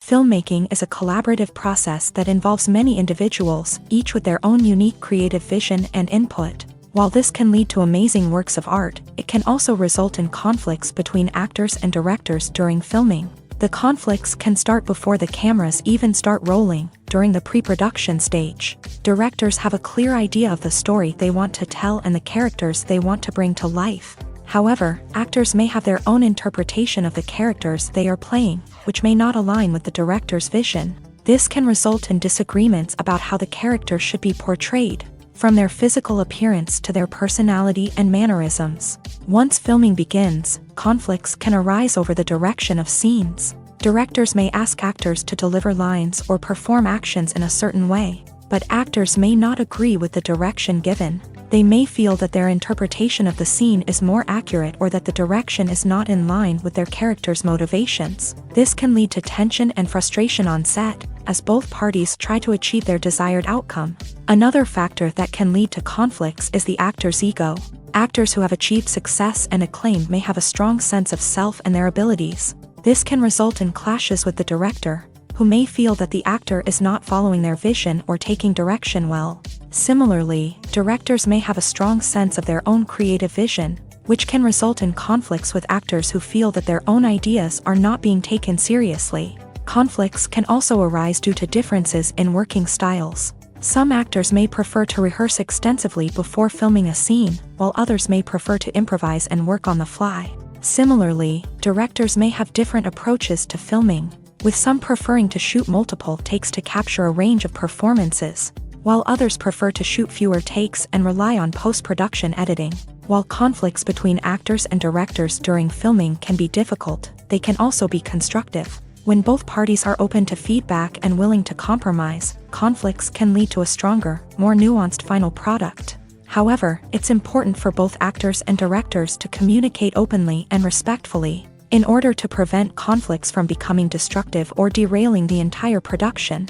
Filmmaking is a collaborative process that involves many individuals, each with their own unique creative vision and input. While this can lead to amazing works of art, it can also result in conflicts between actors and directors during filming. The conflicts can start before the cameras even start rolling, during the pre-production stage. Directors have a clear idea of the story they want to tell and the characters they want to bring to life. However, actors may have their own interpretation of the characters they are playing, which may not align with the director's vision. This can result in disagreements about how the character should be portrayed, from their physical appearance to their personality and mannerisms. Once filming begins, conflicts can arise over the direction of scenes. Directors may ask actors to deliver lines or perform actions in a certain way, but actors may not agree with the direction given. They may feel that their interpretation of the scene is more accurate or that the direction is not in line with their character's motivations. This can lead to tension and frustration on set, as both parties try to achieve their desired outcome. Another factor that can lead to conflicts is the actor's ego. Actors who have achieved success and acclaim may have a strong sense of self and their abilities. This can result in clashes with the director, who may feel that the actor is not following their vision or taking direction well. Similarly, directors may have a strong sense of their own creative vision, which can result in conflicts with actors who feel that their own ideas are not being taken seriously. Conflicts can also arise due to differences in working styles. Some actors may prefer to rehearse extensively before filming a scene, while others may prefer to improvise and work on the fly. Similarly, directors may have different approaches to filming. with some preferring to shoot multiple takes to capture a range of performances, while others prefer to shoot fewer takes and rely on post-production editing. While conflicts between actors and directors during filming can be difficult, they can also be constructive. When both parties are open to feedback and willing to compromise, conflicts can lead to a stronger, more nuanced final product. However, it's important for both actors and directors to communicate openly and respectfully, in order to prevent conflicts from becoming destructive or derailing the entire production.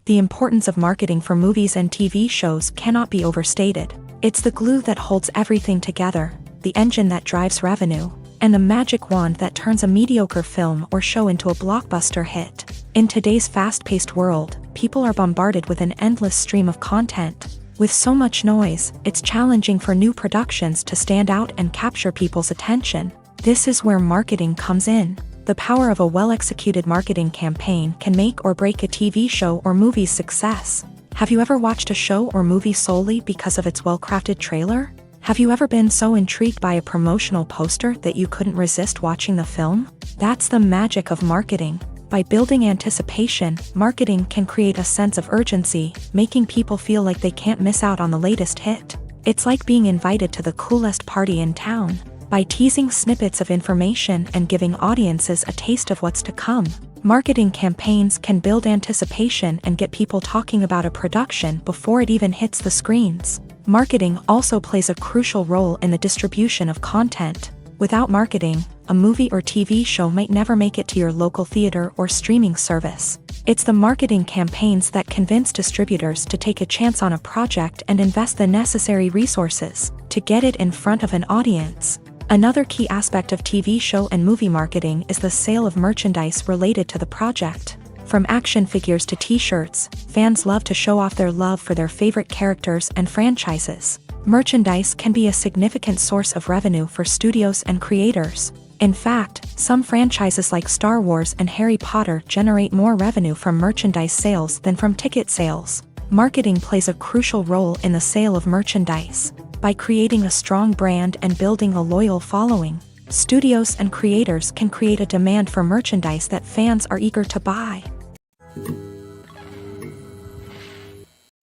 The importance of marketing for movies and TV shows cannot be overstated. It's the glue that holds everything together, the engine that drives revenue, and the magic wand that turns a mediocre film or show into a blockbuster hit. In today's fast-paced world, people are bombarded with an endless stream of content. With so much noise, it's challenging for new productions to stand out and capture people's attention. This is where marketing comes in. The power of a well-executed marketing campaign can make or break a TV show or movie's success. Have you ever watched a show or movie solely because of its well-crafted trailer? Have you ever been so intrigued by a promotional poster that you couldn't resist watching the film? That's the magic of marketing. By building anticipation, marketing can create a sense of urgency, making people feel like they can't miss out on the latest hit. It's like being invited to the coolest party in town. By teasing snippets of information and giving audiences a taste of what's to come, marketing campaigns can build anticipation and get people talking about a production before it even hits the screens. Marketing also plays a crucial role in the distribution of content. Without marketing, a movie or TV show might never make it to your local theater or streaming service. It's the marketing campaigns that convince distributors to take a chance on a project and invest the necessary resources to get it in front of an audience. Another key aspect of TV show and movie marketing is the sale of merchandise related to the project. From action figures to t-shirts, fans love to show off their love for their favorite characters and franchises. Merchandise can be a significant source of revenue for studios and creators. In fact, some franchises like Star Wars and Harry Potter generate more revenue from merchandise sales than from ticket sales. Marketing plays a crucial role in the sale of merchandise. By creating a strong brand and building a loyal following, studios and creators can create a demand for merchandise that fans are eager to buy.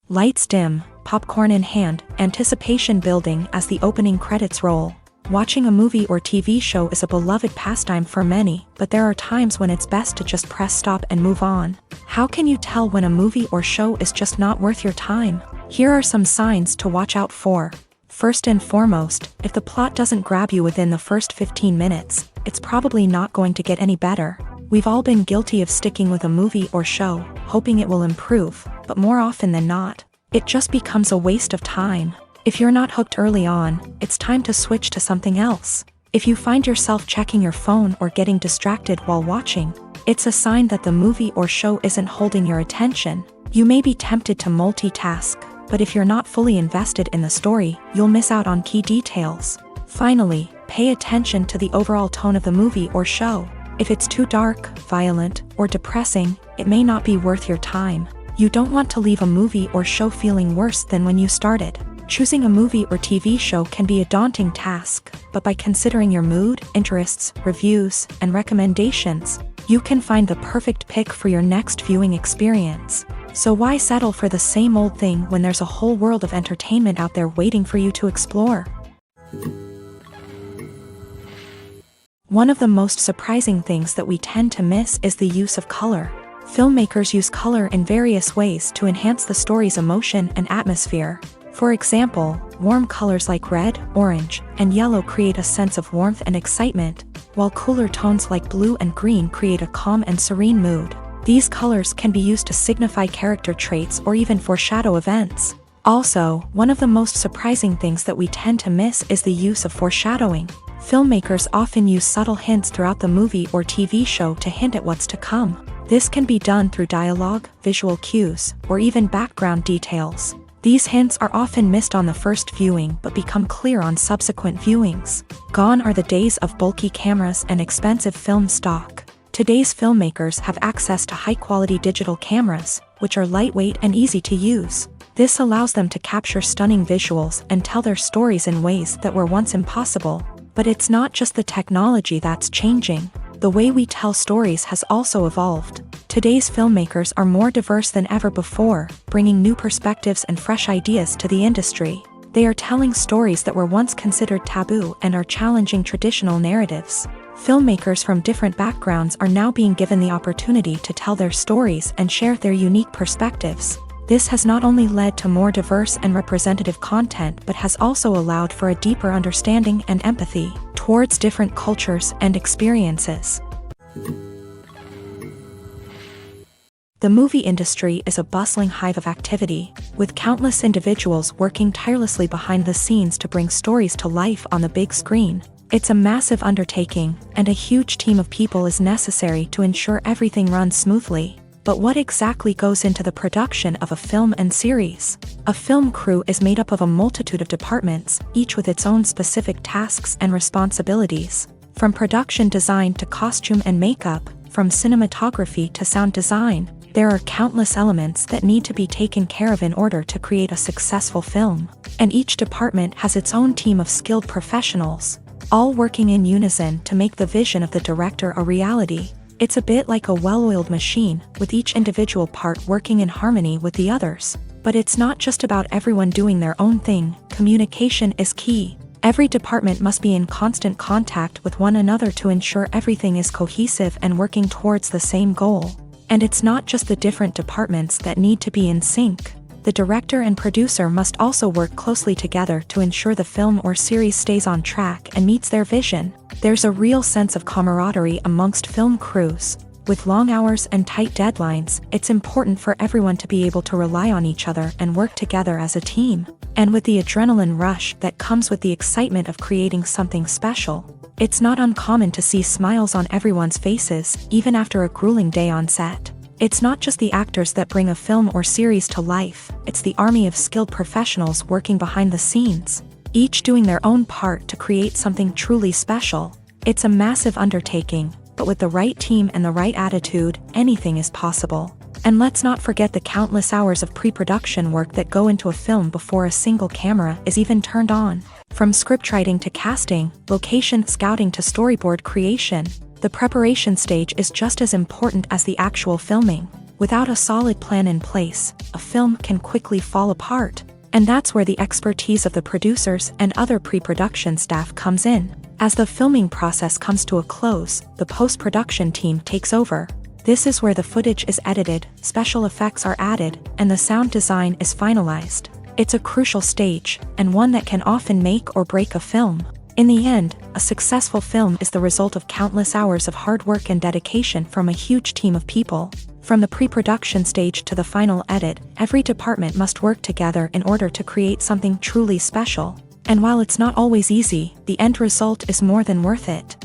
Lights dim, popcorn in hand, anticipation building as the opening credits roll. Watching a movie or TV show is a beloved pastime for many, but there are times when it's best to just press stop and move on. How can you tell when a movie or show is just not worth your time? Here are some signs to watch out for. First and foremost, if the plot doesn't grab you within the first 15 minutes, it's probably not going to get any better. We've all been guilty of sticking with a movie or show, hoping it will improve, but more often than not, it just becomes a waste of time. If you're not hooked early on, it's time to switch to something else. If you find yourself checking your phone or getting distracted while watching, it's a sign that the movie or show isn't holding your attention. You may be tempted to multitask, but if you're not fully invested in the story, you'll miss out on key details. Finally, pay attention to the overall tone of the movie or show. If it's too dark, violent, or depressing, it may not be worth your time. You don't want to leave a movie or show feeling worse than when you started. Choosing a movie or TV show can be a daunting task, but by considering your mood, interests, reviews, and recommendations, you can find the perfect pick for your next viewing experience. So why settle for the same old thing when there's a whole world of entertainment out there waiting for you to explore? One of the most surprising things that we tend to miss is the use of color. Filmmakers use color in various ways to enhance the story's emotion and atmosphere. For example, warm colors like red, orange, and yellow create a sense of warmth and excitement, while cooler tones like blue and green create a calm and serene mood. These colors can be used to signify character traits or even foreshadow events. Also, one of the most surprising things that we tend to miss is the use of foreshadowing. Filmmakers often use subtle hints throughout the movie or TV show to hint at what's to come. This can be done through dialogue, visual cues, or even background details. These hints are often missed on the first viewing but become clear on subsequent viewings. Gone are the days of bulky cameras and expensive film stock. Today's filmmakers have access to high-quality digital cameras, which are lightweight and easy to use. This allows them to capture stunning visuals and tell their stories in ways that were once impossible. But it's not just the technology that's changing. The way we tell stories has also evolved. Today's filmmakers are more diverse than ever before, bringing new perspectives and fresh ideas to the industry. They are telling stories that were once considered taboo and are challenging traditional narratives. Filmmakers from different backgrounds are now being given the opportunity to tell their stories and share their unique perspectives. This has not only led to more diverse and representative content but has also allowed for a deeper understanding and empathy towards different cultures and experiences. The movie industry is a bustling hive of activity, with countless individuals working tirelessly behind the scenes to bring stories to life on the big screen. It's a massive undertaking, and a huge team of people is necessary to ensure everything runs smoothly. But what exactly goes into the production of a film and series? A film crew is made up of a multitude of departments, each with its own specific tasks and responsibilities. From production design to costume and makeup, from cinematography to sound design, there are countless elements that need to be taken care of in order to create a successful film. And each department has its own team of skilled professionals, all working in unison to make the vision of the director a reality. It's a bit like a well-oiled machine, with each individual part working in harmony with the others. But it's not just about everyone doing their own thing. Communication is key. Every department must be in constant contact with one another to ensure everything is cohesive and working towards the same goal. And it's not just the different departments that need to be in sync. The director and producer must also work closely together to ensure the film or series stays on track and meets their vision. There's a real sense of camaraderie amongst film crews. With long hours and tight deadlines, it's important for everyone to be able to rely on each other and work together as a team. And with the adrenaline rush that comes with the excitement of creating something special, it's not uncommon to see smiles on everyone's faces, even after a grueling day on set. It's not just the actors that bring a film or series to life, it's the army of skilled professionals working behind the scenes, each doing their own part to create something truly special. It's a massive undertaking, but with the right team and the right attitude, anything is possible. And let's not forget the countless hours of pre-production work that go into a film before a single camera is even turned on. From scriptwriting to casting, location scouting to storyboard creation, the preparation stage is just as important as the actual filming. Without a solid plan in place, a film can quickly fall apart. And that's where the expertise of the producers and other pre-production staff comes in. As the filming process comes to a close, the post-production team takes over. This is where the footage is edited, special effects are added, and the sound design is finalized. It's a crucial stage, and one that can often make or break a film. In the end, a successful film is the result of countless hours of hard work and dedication from a huge team of people. From the pre-production stage to the final edit, every department must work together in order to create something truly special. And while it's not always easy, the end result is more than worth it.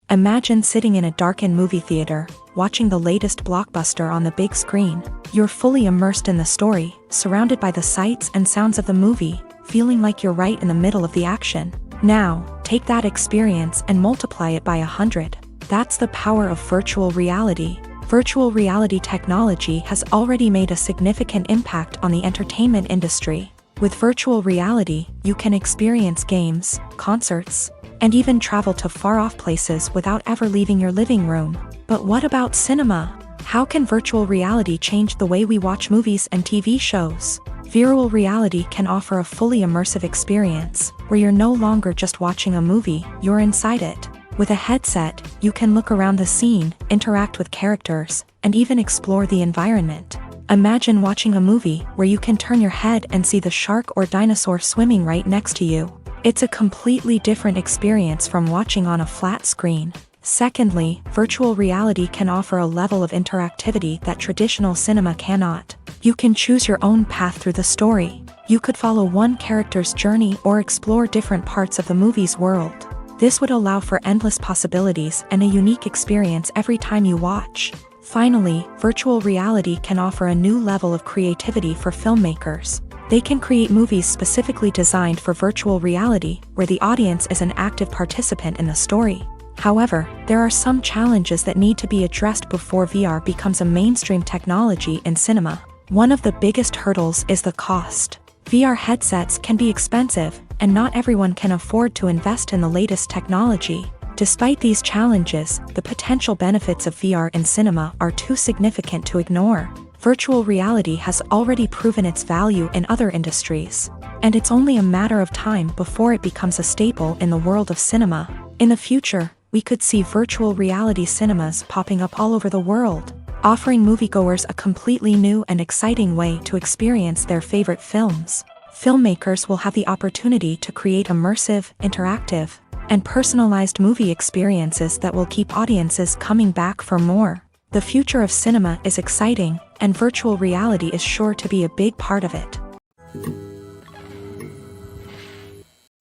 Imagine sitting in a darkened movie theater, watching the latest blockbuster on the big screen. You're fully immersed in the story, surrounded by the sights and sounds of the movie, feeling like you're right in the middle of the action. Now, take that experience and multiply it by 100. That's the power of virtual reality. Virtual reality technology has already made a significant impact on the entertainment industry. With virtual reality, you can experience games, concerts, and even travel to far-off places without ever leaving your living room. But what about cinema? How can virtual reality change the way we watch movies and TV shows? Virtual reality can offer a fully immersive experience, where you're no longer just watching a movie, you're inside it. With a headset, you can look around the scene, interact with characters, and even explore the environment. Imagine watching a movie where you can turn your head and see the shark or dinosaur swimming right next to you. It's a completely different experience from watching on a flat screen. Secondly, virtual reality can offer a level of interactivity that traditional cinema cannot. You can choose your own path through the story. You could follow one character's journey or explore different parts of the movie's world. This would allow for endless possibilities and a unique experience every time you watch. Finally, virtual reality can offer a new level of creativity for filmmakers. They can create movies specifically designed for virtual reality, where the audience is an active participant in the story. However, there are some challenges that need to be addressed before VR becomes a mainstream technology in cinema. One of the biggest hurdles is the cost. VR headsets can be expensive, and not everyone can afford to invest in the latest technology. Despite these challenges, the potential benefits of VR in cinema are too significant to ignore. Virtual reality has already proven its value in other industries, and it's only a matter of time before it becomes a staple in the world of cinema. In the future, we could see virtual reality cinemas popping up all over the world, offering moviegoers a completely new and exciting way to experience their favorite films. Filmmakers will have the opportunity to create immersive, interactive, and personalized movie experiences that will keep audiences coming back for more. The future of cinema is exciting, and virtual reality is sure to be a big part of it.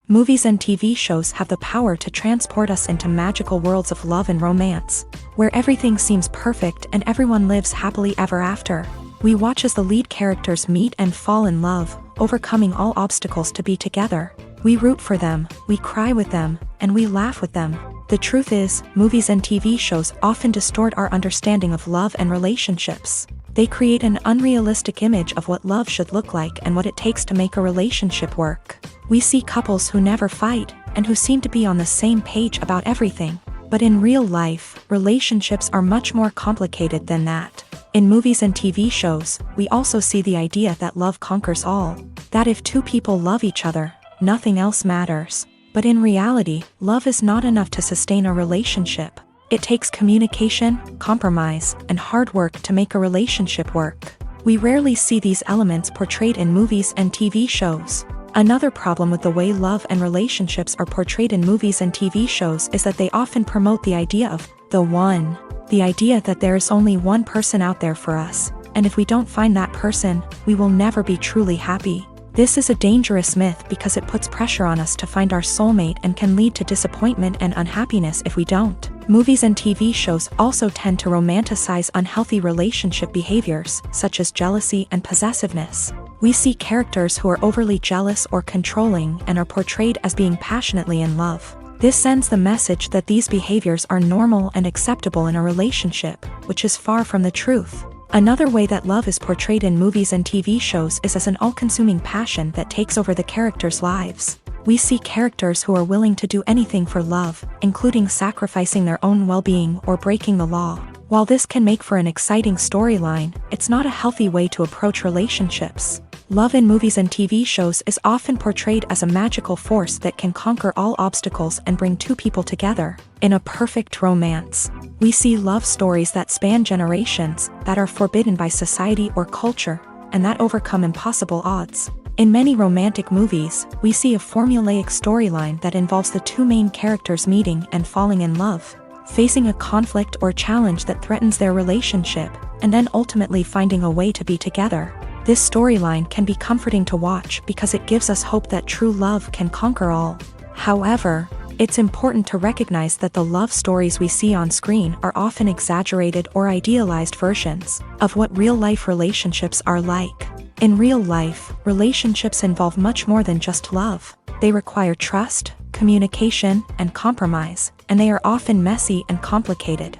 Movies and TV shows have the power to transport us into magical worlds of love and romance, where everything seems perfect and everyone lives happily ever after. We watch as the lead characters meet and fall in love, overcoming all obstacles to be together. We root for them, we cry with them, and we laugh with them. The truth is, movies and TV shows often distort our understanding of love and relationships. They create an unrealistic image of what love should look like and what it takes to make a relationship work. We see couples who never fight, and who seem to be on the same page about everything. But in real life, relationships are much more complicated than that. In movies and TV shows, we also see the idea that love conquers all. That if two people love each other, nothing else matters. But in reality, love is not enough to sustain a relationship. It takes communication, compromise, and hard work to make a relationship work. We rarely see these elements portrayed in movies and TV shows. Another problem with the way love and relationships are portrayed in movies and TV shows is that they often promote the idea of the one. The idea that there is only one person out there for us, and if we don't find that person, we will never be truly happy. This is a dangerous myth because it puts pressure on us to find our soulmate and can lead to disappointment and unhappiness if we don't. Movies and TV shows also tend to romanticize unhealthy relationship behaviors, such as jealousy and possessiveness. We see characters who are overly jealous or controlling and are portrayed as being passionately in love. This sends the message that these behaviors are normal and acceptable in a relationship, which is far from the truth. Another way that love is portrayed in movies and TV shows is as an all-consuming passion that takes over the characters' lives. We see characters who are willing to do anything for love, including sacrificing their own well-being or breaking the law. While this can make for an exciting storyline, it's not a healthy way to approach relationships. Love in movies and TV shows is often portrayed as a magical force that can conquer all obstacles and bring two people together. In a perfect romance, we see love stories that span generations, that are forbidden by society or culture, and that overcome impossible odds. In many romantic movies, we see a formulaic storyline that involves the two main characters meeting and falling in love, facing a conflict or challenge that threatens their relationship, and then ultimately finding a way to be together. This storyline can be comforting to watch because it gives us hope that true love can conquer all. However, it's important to recognize that the love stories we see on screen are often exaggerated or idealized versions of what real-life relationships are like. In real life, relationships involve much more than just love. They require trust, communication, and compromise, and they are often messy and complicated.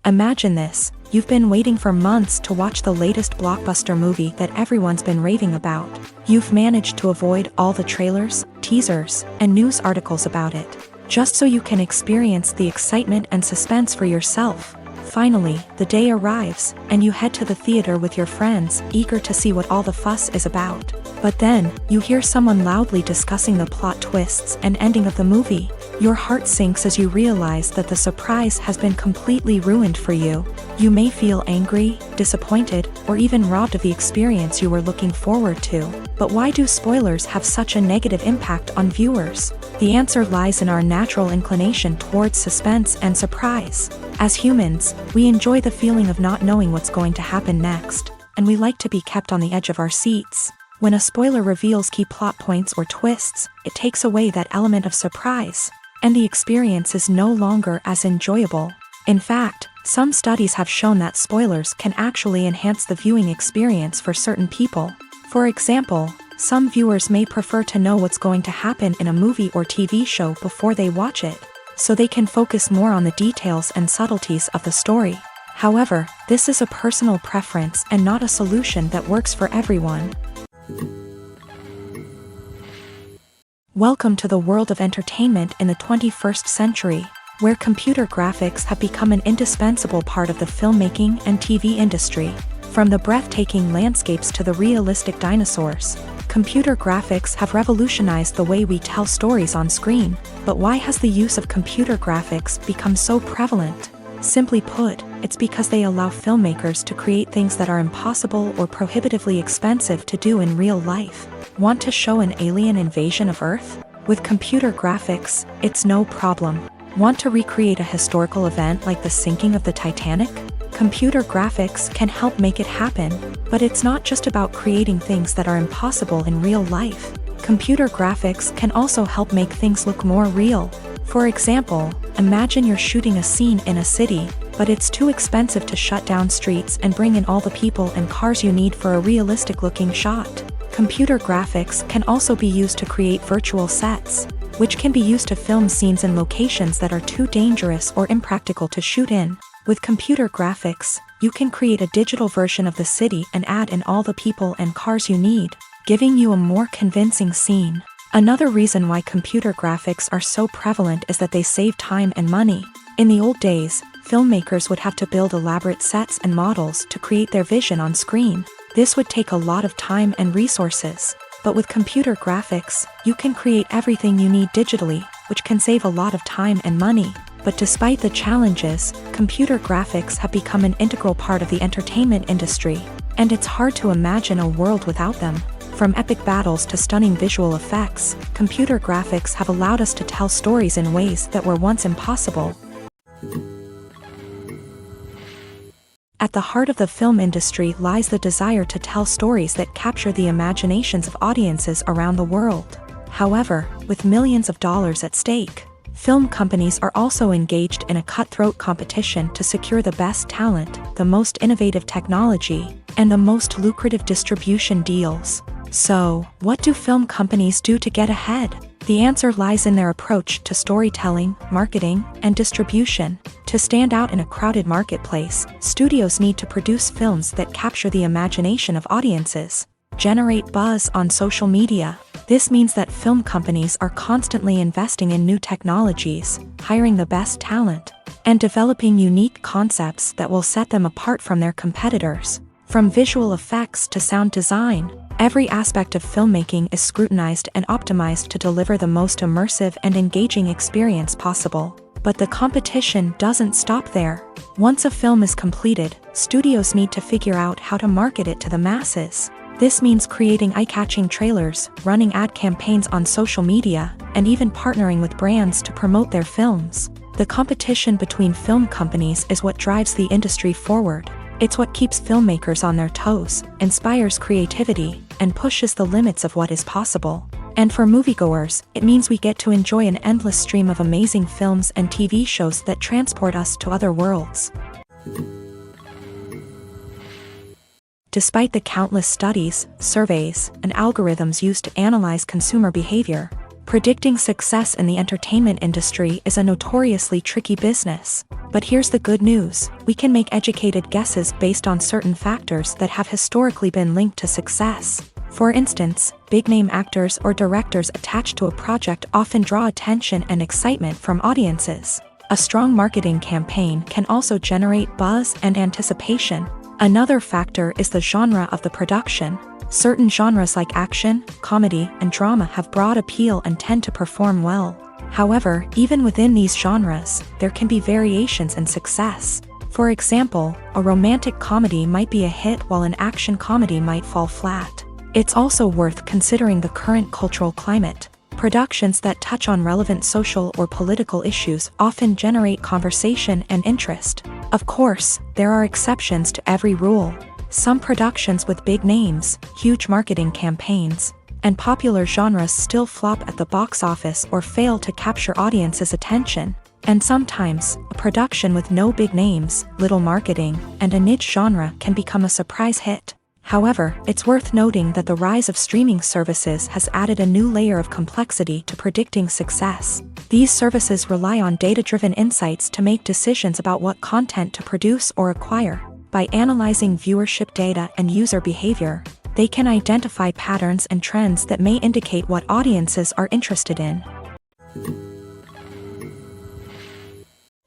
Imagine this: you've been waiting for months to watch the latest blockbuster movie that everyone's been raving about. You've managed to avoid all the trailers, teasers, and news articles about it, just so you can experience the excitement and suspense for yourself. Finally, the day arrives, and you head to the theater with your friends, eager to see what all the fuss is about. But then, you hear someone loudly discussing the plot twists and ending of the movie. Your heart sinks as you realize that the surprise has been completely ruined for you. You may feel angry, disappointed, or even robbed of the experience you were looking forward to. But why do spoilers have such a negative impact on viewers? The answer lies in our natural inclination towards suspense and surprise. As humans, we enjoy the feeling of not knowing what's going to happen next, and we like to be kept on the edge of our seats. When a spoiler reveals key plot points or twists, it takes away that element of surprise, and the experience is no longer as enjoyable. In fact, some studies have shown that spoilers can actually enhance the viewing experience for certain people. For example, some viewers may prefer to know what's going to happen in a movie or TV show before they watch it, so they can focus more on the details and subtleties of the story. However, this is a personal preference and not a solution that works for everyone. Welcome to the world of entertainment in the 21st century, where computer graphics have become an indispensable part of the filmmaking and TV industry. From the breathtaking landscapes to the realistic dinosaurs, computer graphics have revolutionized the way we tell stories on screen. But why has the use of computer graphics become so prevalent? Simply put, it's because they allow filmmakers to create things that are impossible or prohibitively expensive to do in real life. Want to show an alien invasion of Earth? With computer graphics, it's no problem. Want to recreate a historical event like the sinking of the Titanic? Computer graphics can help make it happen, but it's not just about creating things that are impossible in real life. Computer graphics can also help make things look more real. For example, imagine you're shooting a scene in a city, but it's too expensive to shut down streets and bring in all the people and cars you need for a realistic-looking shot. Computer graphics can also be used to create virtual sets, which can be used to film scenes in locations that are too dangerous or impractical to shoot in. With computer graphics, you can create a digital version of the city and add in all the people and cars you need, giving you a more convincing scene. Another reason why computer graphics are so prevalent is that they save time and money. In the old days, filmmakers would have to build elaborate sets and models to create their vision on screen. This would take a lot of time and resources. But with computer graphics, you can create everything you need digitally, which can save a lot of time and money. But despite the challenges, computer graphics have become an integral part of the entertainment industry, and it's hard to imagine a world without them. From epic battles to stunning visual effects, computer graphics have allowed us to tell stories in ways that were once impossible. At the heart of the film industry lies the desire to tell stories that capture the imaginations of audiences around the world. However, with millions of dollars at stake, film companies are also engaged in a cutthroat competition to secure the best talent, the most innovative technology, and the most lucrative distribution deals. So, what do film companies do to get ahead? The answer lies in their approach to storytelling, marketing, and distribution. To stand out in a crowded marketplace, studios need to produce films that capture the imagination of audiences, generate buzz on social media. This means that film companies are constantly investing in new technologies, hiring the best talent, and developing unique concepts that will set them apart from their competitors. From visual effects to sound design, every aspect of filmmaking is scrutinized and optimized to deliver the most immersive and engaging experience possible. But the competition doesn't stop there. Once a film is completed, studios need to figure out how to market it to the masses. This means creating eye-catching trailers, running ad campaigns on social media, and even partnering with brands to promote their films. The competition between film companies is what drives the industry forward. It's what keeps filmmakers on their toes, inspires creativity, and pushes the limits of what is possible. And for moviegoers, it means we get to enjoy an endless stream of amazing films and TV shows that transport us to other worlds. Despite the countless studies, surveys, and algorithms used to analyze consumer behavior, predicting success in the entertainment industry is a notoriously tricky business. But here's the good news: we can make educated guesses based on certain factors that have historically been linked to success. For instance, big-name actors or directors attached to a project often draw attention and excitement from audiences. A strong marketing campaign can also generate buzz and anticipation. Another factor is the genre of the production. Certain genres like action, comedy, and drama have broad appeal and tend to perform well. However, even within these genres, there can be variations in success. For example, a romantic comedy might be a hit while an action comedy might fall flat. It's also worth considering the current cultural climate. Productions that touch on relevant social or political issues often generate conversation and interest. Of course, there are exceptions to every rule. Some productions with big names, huge marketing campaigns, and popular genres still flop at the box office or fail to capture audiences' attention. And sometimes, a production with no big names, little marketing, and a niche genre can become a surprise hit. However, it's worth noting that the rise of streaming services has added a new layer of complexity to predicting success. These services rely on data-driven insights to make decisions about what content to produce or acquire. By analyzing viewership data and user behavior, They can identify patterns and trends that may indicate what audiences are interested in.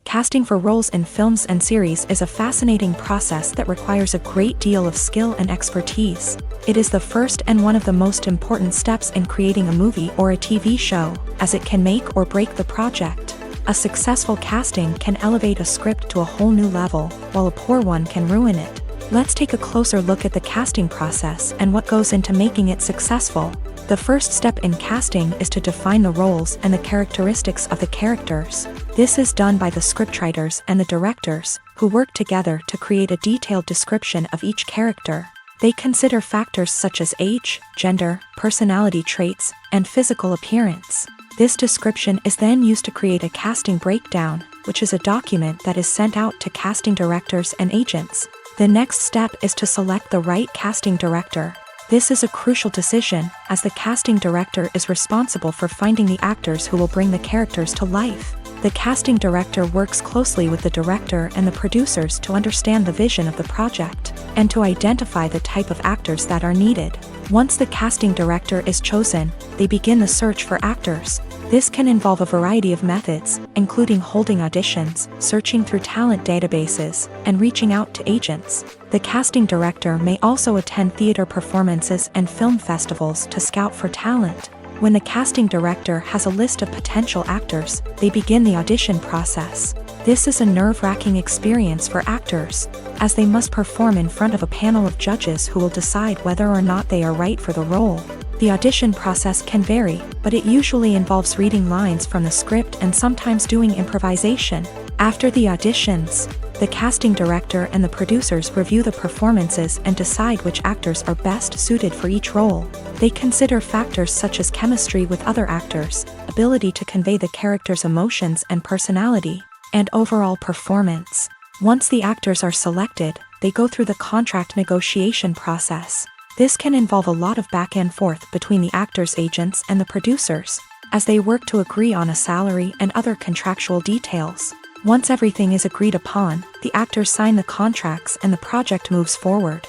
Casting for roles in films and series is a fascinating process that requires a great deal of skill and expertise. It is the first and one of the most important steps in creating a movie or a TV show, as it can make or break the project. A successful casting can elevate a script to a whole new level, while a poor one can ruin it. Let's take a closer look at the casting process and what goes into making it successful. The first step in casting is to define the roles and the characteristics of the characters. This is done by the scriptwriters and the directors, who work together to create a detailed description of each character. They consider factors such as age, gender, personality traits, and physical appearance. This description is then used to create a casting breakdown, which is a document that is sent out to casting directors and agents. The next step is to select the right casting director. This is a crucial decision, as the casting director is responsible for finding the actors who will bring the characters to life. The casting director works closely with the director and the producers to understand the vision of the project, and to identify the type of actors that are needed. Once the casting director is chosen, they begin the search for actors. This can involve a variety of methods, including holding auditions, searching through talent databases, and reaching out to agents. The casting director may also attend theater performances and film festivals to scout for talent. When the casting director has a list of potential actors, they begin the audition process. This is a nerve-wracking experience for actors, as they must perform in front of a panel of judges who will decide whether or not they are right for the role. The audition process can vary, but it usually involves reading lines from the script and sometimes doing improvisation. After the auditions, the casting director and the producers review the performances and decide which actors are best suited for each role. They consider factors such as chemistry with other actors, ability to convey the character's emotions and personality, and overall performance. Once the actors are selected, they go through the contract negotiation process. This can involve a lot of back and forth between the actors' agents and the producers, as they work to agree on a salary and other contractual details. Once everything is agreed upon, the actors sign the contracts and the project moves forward.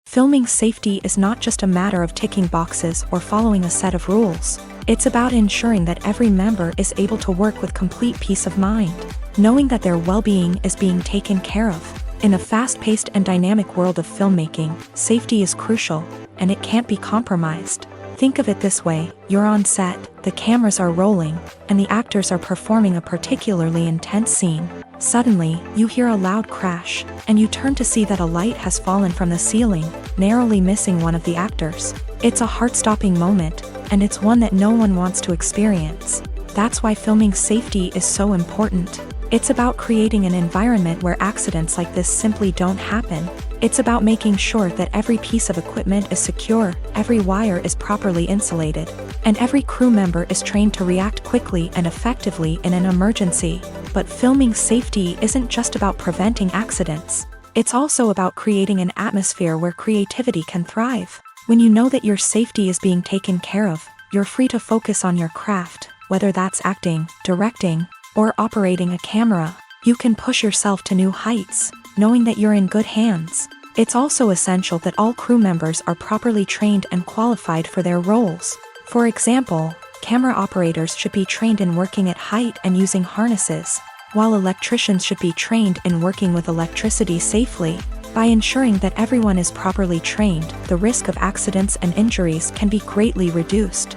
Filming safety is not just a matter of ticking boxes or following a set of rules. It's about ensuring that every member is able to work with complete peace of mind, knowing that their well-being is being taken care of. In a fast-paced and dynamic world of filmmaking, safety is crucial, and it can't be compromised. Think of it this way: you're on set, the cameras are rolling, and the actors are performing a particularly intense scene. Suddenly, you hear a loud crash, and you turn to see that a light has fallen from the ceiling, narrowly missing one of the actors. It's a heart-stopping moment, and it's one that no one wants to experience. That's why filming safety is so important. It's about creating an environment where accidents like this simply don't happen. It's about making sure that every piece of equipment is secure, every wire is properly insulated, and every crew member is trained to react quickly and effectively in an emergency. But filming safety isn't just about preventing accidents. It's also about creating an atmosphere where creativity can thrive. When you know that your safety is being taken care of, you're free to focus on your craft, whether that's acting, directing, or operating a camera. You can push yourself to new heights, knowing that you're in good hands. It's also essential that all crew members are properly trained and qualified for their roles. For example, camera operators should be trained in working at height and using harnesses, while electricians should be trained in working with electricity safely. By ensuring that everyone is properly trained, the risk of accidents and injuries can be greatly reduced.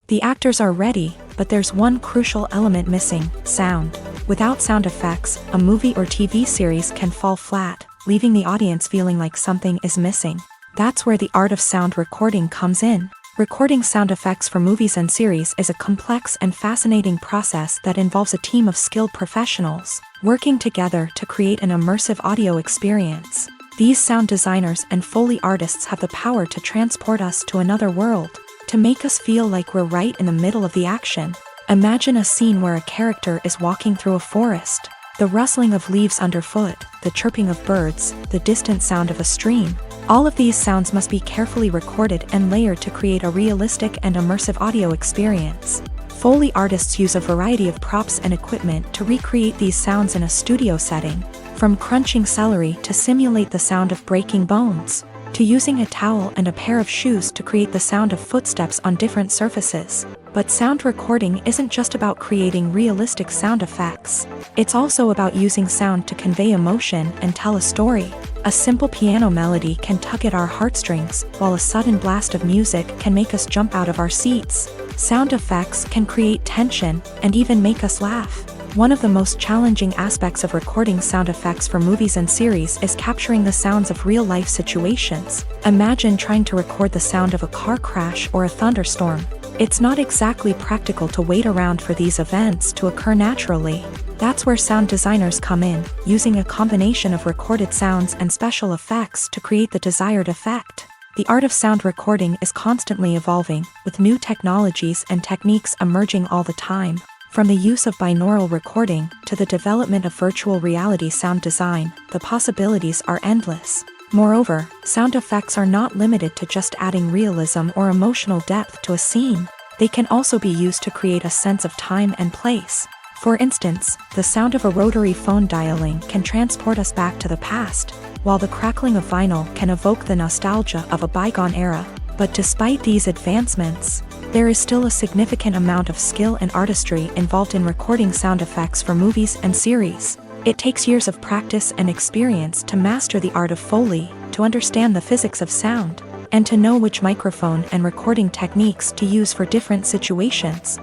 The actors are ready, but there's one crucial element missing: sound. Without sound effects, a movie or TV series can fall flat, leaving the audience feeling like something is missing. That's where the art of sound recording comes in. Recording sound effects for movies and series is a complex and fascinating process that involves a team of skilled professionals working together to create an immersive audio experience. These sound designers and Foley artists have the power to transport us to another world, to make us feel like we're right in the middle of the action. Imagine a scene where a character is walking through a forest. The rustling of leaves underfoot, the chirping of birds, the distant sound of a stream. All of these sounds must be carefully recorded and layered to create a realistic and immersive audio experience. Foley artists use a variety of props and equipment to recreate these sounds in a studio setting, from crunching celery to simulate the sound of breaking bones, to using a towel and a pair of shoes to create the sound of footsteps on different surfaces. But sound recording isn't just about creating realistic sound effects. It's also about using sound to convey emotion and tell a story. A simple piano melody can tug at our heartstrings, while a sudden blast of music can make us jump out of our seats. Sound effects can create tension and even make us laugh. One of the most challenging aspects of recording sound effects for movies and series is capturing the sounds of real-life situations. Imagine trying to record the sound of a car crash or a thunderstorm. It's not exactly practical to wait around for these events to occur naturally. That's where sound designers come in, using a combination of recorded sounds and special effects to create the desired effect. The art of sound recording is constantly evolving, with new technologies and techniques emerging all the time. From the use of binaural recording to the development of virtual reality sound design, the possibilities are endless. Moreover, sound effects are not limited to just adding realism or emotional depth to a scene. They can also be used to create a sense of time and place. For instance, the sound of a rotary phone dialing can transport us back to the past, while the crackling of vinyl can evoke the nostalgia of a bygone era. But despite these advancements, there is still a significant amount of skill and artistry involved in recording sound effects for movies and series. It takes years of practice and experience to master the art of Foley, to understand the physics of sound, and to know which microphone and recording techniques to use for different situations.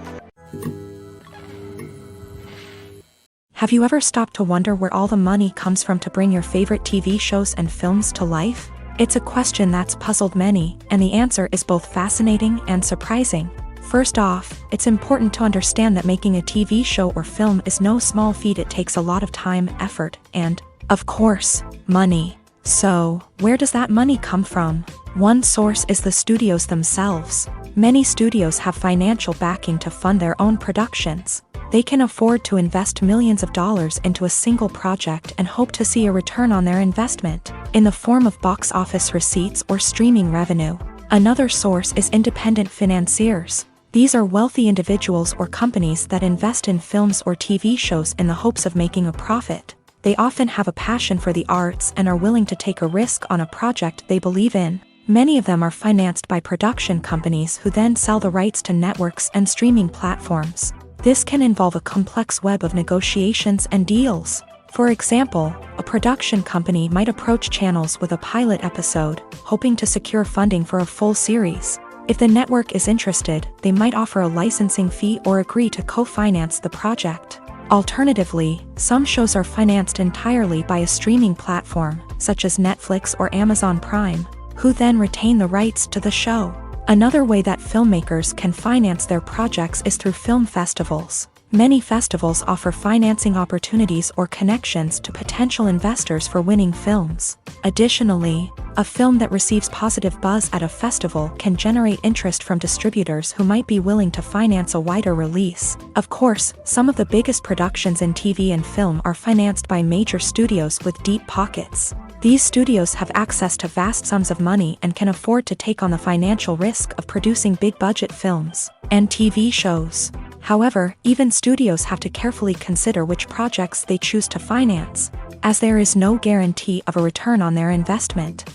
Have you ever stopped to wonder where all the money comes from to bring your favorite TV shows and films to life? It's a question that's puzzled many, and the answer is both fascinating and surprising. First off, it's important to understand that making a TV show or film is no small feat. It takes a lot of time, effort, and, of course, money. So, where does that money come from? One source is the studios themselves. Many studios have financial backing to fund their own productions. They can afford to invest millions of dollars into a single project and hope to see a return on their investment, in the form of box office receipts or streaming revenue. Another source is independent financiers. These are wealthy individuals or companies that invest in films or TV shows in the hopes of making a profit. They often have a passion for the arts and are willing to take a risk on a project they believe in. Many of them are financed by production companies who then sell the rights to networks and streaming platforms. This can involve a complex web of negotiations and deals. For example, a production company might approach channels with a pilot episode, hoping to secure funding for a full series. If the network is interested, they might offer a licensing fee or agree to co-finance the project. Alternatively, some shows are financed entirely by a streaming platform, such as Netflix or Amazon Prime, who then retain the rights to the show. Another way that filmmakers can finance their projects is through film festivals. Many festivals offer financing opportunities or connections to potential investors for winning films. Additionally, a film that receives positive buzz at a festival can generate interest from distributors who might be willing to finance a wider release. Of course, some of the biggest productions in TV and film are financed by major studios with deep pockets. These studios have access to vast sums of money and can afford to take on the financial risk of producing big-budget films and TV shows. However, even studios have to carefully consider which projects they choose to finance, as there is no guarantee of a return on their investment.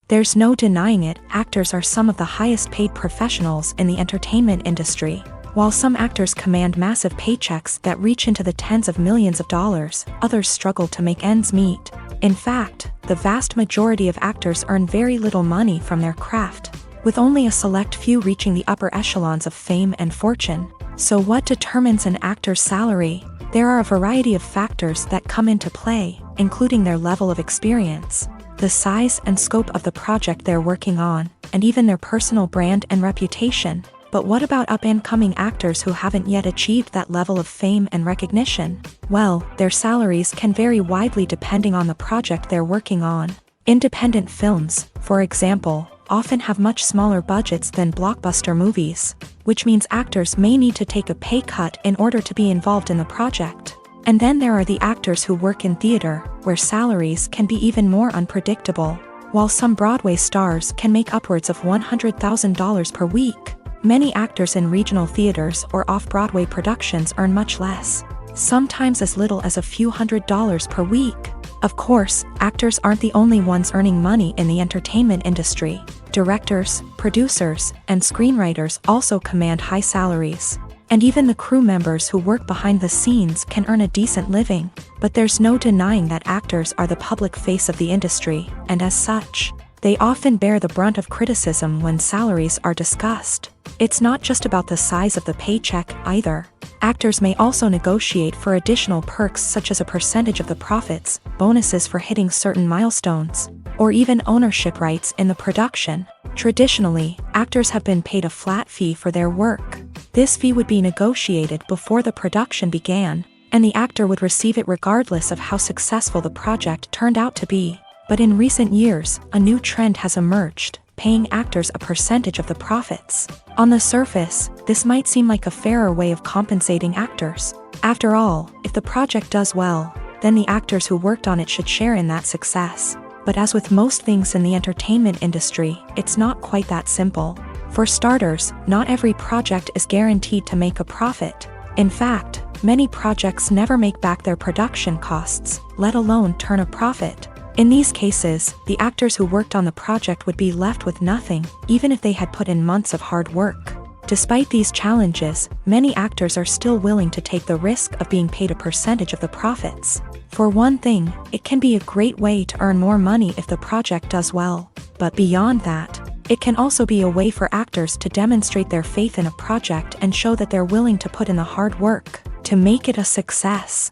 There's no denying it, actors are some of the highest-paid professionals in the entertainment industry. While some actors command massive paychecks that reach into the tens of millions of dollars, others struggle to make ends meet. In fact, the vast majority of actors earn very little money from their craft, with only a select few reaching the upper echelons of fame and fortune. So what determines an actor's salary? There are a variety of factors that come into play, including their level of experience, the size and scope of the project they're working on, and even their personal brand and reputation. But what about up-and-coming actors who haven't yet achieved that level of fame and recognition? Well, their salaries can vary widely depending on the project they're working on. Independent films, for example, often have much smaller budgets than blockbuster movies, which means actors may need to take a pay cut in order to be involved in the project. And then there are the actors who work in theater, where salaries can be even more unpredictable. While some Broadway stars can make upwards of $100,000 per week, many actors in regional theaters or off-Broadway productions earn much less, sometimes as little as a few $100s per week. Of course, actors aren't the only ones earning money in the entertainment industry. Directors, producers, and screenwriters also command high salaries. And even the crew members who work behind the scenes can earn a decent living. But there's no denying that actors are the public face of the industry, and as such, they often bear the brunt of criticism when salaries are discussed. It's not just about the size of the paycheck, either. Actors may also negotiate for additional perks such as a percentage of the profits, bonuses for hitting certain milestones, or even ownership rights in the production. Traditionally, actors have been paid a flat fee for their work. This fee would be negotiated before the production began, and the actor would receive it regardless of how successful the project turned out to be. But in recent years, a new trend has emerged, paying actors a percentage of the profits. On the surface, this might seem like a fairer way of compensating actors. After all, if the project does well, then the actors who worked on it should share in that success. But as with most things in the entertainment industry, it's not quite that simple. For starters, not every project is guaranteed to make a profit. In fact, many projects never make back their production costs, let alone turn a profit. In these cases, the actors who worked on the project would be left with nothing, even if they had put in months of hard work. Despite these challenges, many actors are still willing to take the risk of being paid a percentage of the profits. For one thing, it can be a great way to earn more money if the project does well. But beyond that, it can also be a way for actors to demonstrate their faith in a project and show that they're willing to put in the hard work to make it a success.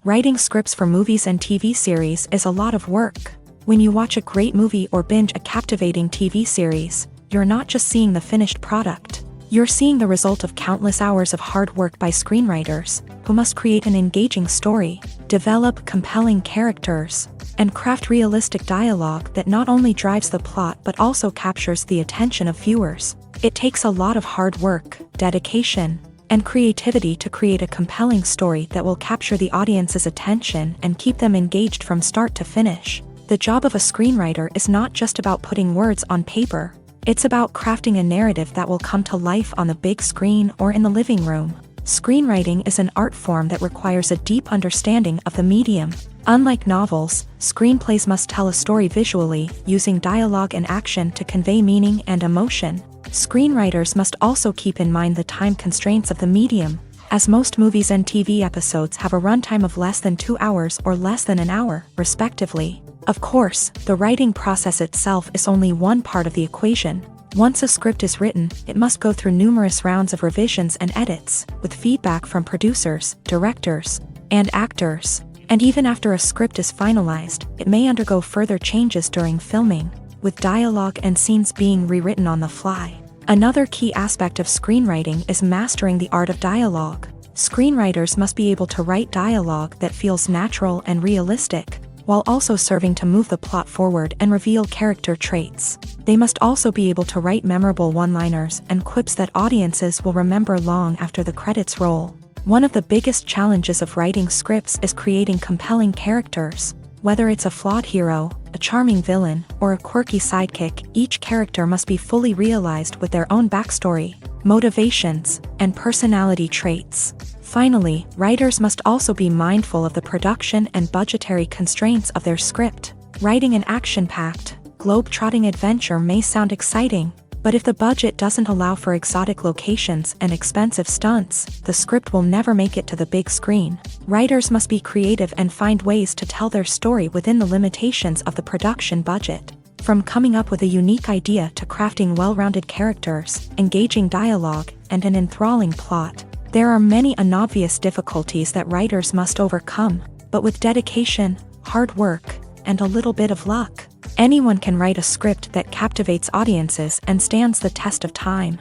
Writing scripts for movies and TV series is a lot of work. When you watch a great movie or binge a captivating TV series, you're not just seeing the finished product. You're seeing the result of countless hours of hard work by screenwriters, who must create an engaging story, develop compelling characters, and craft realistic dialogue that not only drives the plot but also captures the attention of viewers. It takes a lot of hard work, dedication, and creativity to create a compelling story that will capture the audience's attention and keep them engaged from start to finish. The job of a screenwriter is not just about putting words on paper. It's about crafting a narrative that will come to life on the big screen or in the living room. Screenwriting is an art form that requires a deep understanding of the medium. Unlike novels, screenplays must tell a story visually, using dialogue and action to convey meaning and emotion. Screenwriters must also keep in mind the time constraints of the medium, as most movies and TV episodes have a runtime of less than 2 hours or less than an hour, respectively. Of course, the writing process itself is only one part of the equation. Once a script is written, it must go through numerous rounds of revisions and edits, with feedback from producers, directors, and actors. And even after a script is finalized, it may undergo further changes during filming, with dialogue and scenes being rewritten on the fly. Another key aspect of screenwriting is mastering the art of dialogue. Screenwriters must be able to write dialogue that feels natural and realistic, while also serving to move the plot forward and reveal character traits. They must also be able to write memorable one-liners and quips that audiences will remember long after the credits roll. One of the biggest challenges of writing scripts is creating compelling characters. Whether it's a flawed hero, a charming villain, or a quirky sidekick, each character must be fully realized with their own backstory, motivations, and personality traits. Finally, writers must also be mindful of the production and budgetary constraints of their script. Writing an action-packed, globe-trotting adventure may sound exciting, but if the budget doesn't allow for exotic locations and expensive stunts, the script will never make it to the big screen. Writers must be creative and find ways to tell their story within the limitations of the production budget. From coming up with a unique idea to crafting well-rounded characters, engaging dialogue, and an enthralling plot, there are many unobvious difficulties that writers must overcome, but with dedication, hard work, and a little bit of luck, anyone can write a script that captivates audiences and stands the test of time.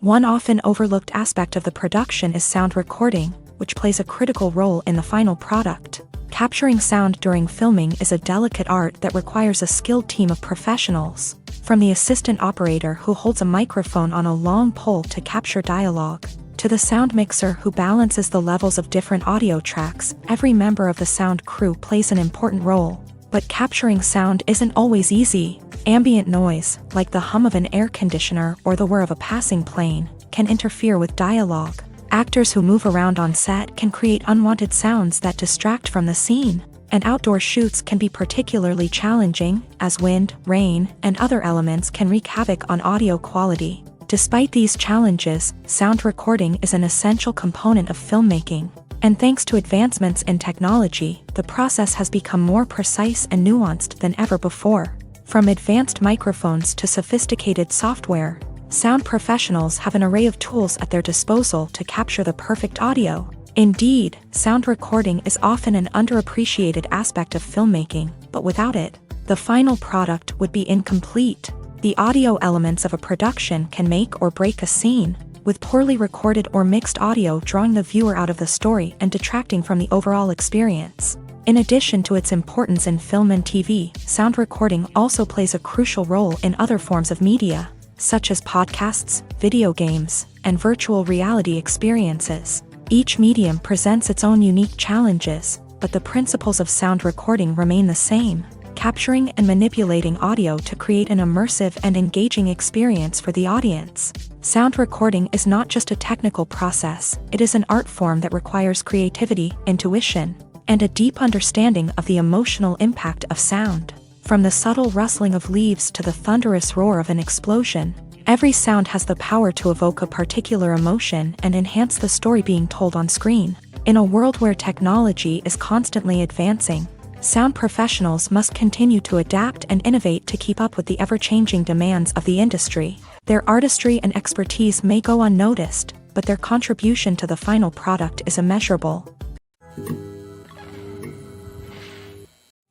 One often overlooked aspect of the production is sound recording, which plays a critical role in the final product. Capturing sound during filming is a delicate art that requires a skilled team of professionals. From the assistant operator who holds a microphone on a long pole to capture dialogue, To the sound mixer who balances the levels of different audio tracks, every member of the sound crew plays an important role. But capturing sound isn't always easy. Ambient noise, like the hum of an air conditioner or the whir of a passing plane, can interfere with dialogue. Actors who move around on set can create unwanted sounds that distract from the scene. And outdoor shoots can be particularly challenging, as wind, rain, and other elements can wreak havoc on audio quality. Despite these challenges, sound recording is an essential component of filmmaking. And thanks to advancements in technology, the process has become more precise and nuanced than ever before. From advanced microphones to sophisticated software, sound professionals have an array of tools at their disposal to capture the perfect audio. Indeed, sound recording is often an underappreciated aspect of filmmaking, but without it, the final product would be incomplete. The audio elements of a production can make or break a scene, with poorly recorded or mixed audio drawing the viewer out of the story and detracting from the overall experience. In addition to its importance in film and TV, sound recording also plays a crucial role in other forms of media, such as podcasts, video games, and virtual reality experiences. Each medium presents its own unique challenges, but the principles of sound recording remain the same, capturing and manipulating audio to create an immersive and engaging experience for the audience. Sound recording is not just a technical process, it is an art form that requires creativity, intuition, and a deep understanding of the emotional impact of sound. From the subtle rustling of leaves to the thunderous roar of an explosion, every sound has the power to evoke a particular emotion and enhance the story being told on screen. In a world where technology is constantly advancing, sound professionals must continue to adapt and innovate to keep up with the ever-changing demands of the industry. Their artistry and expertise may go unnoticed, but their contribution to the final product is immeasurable.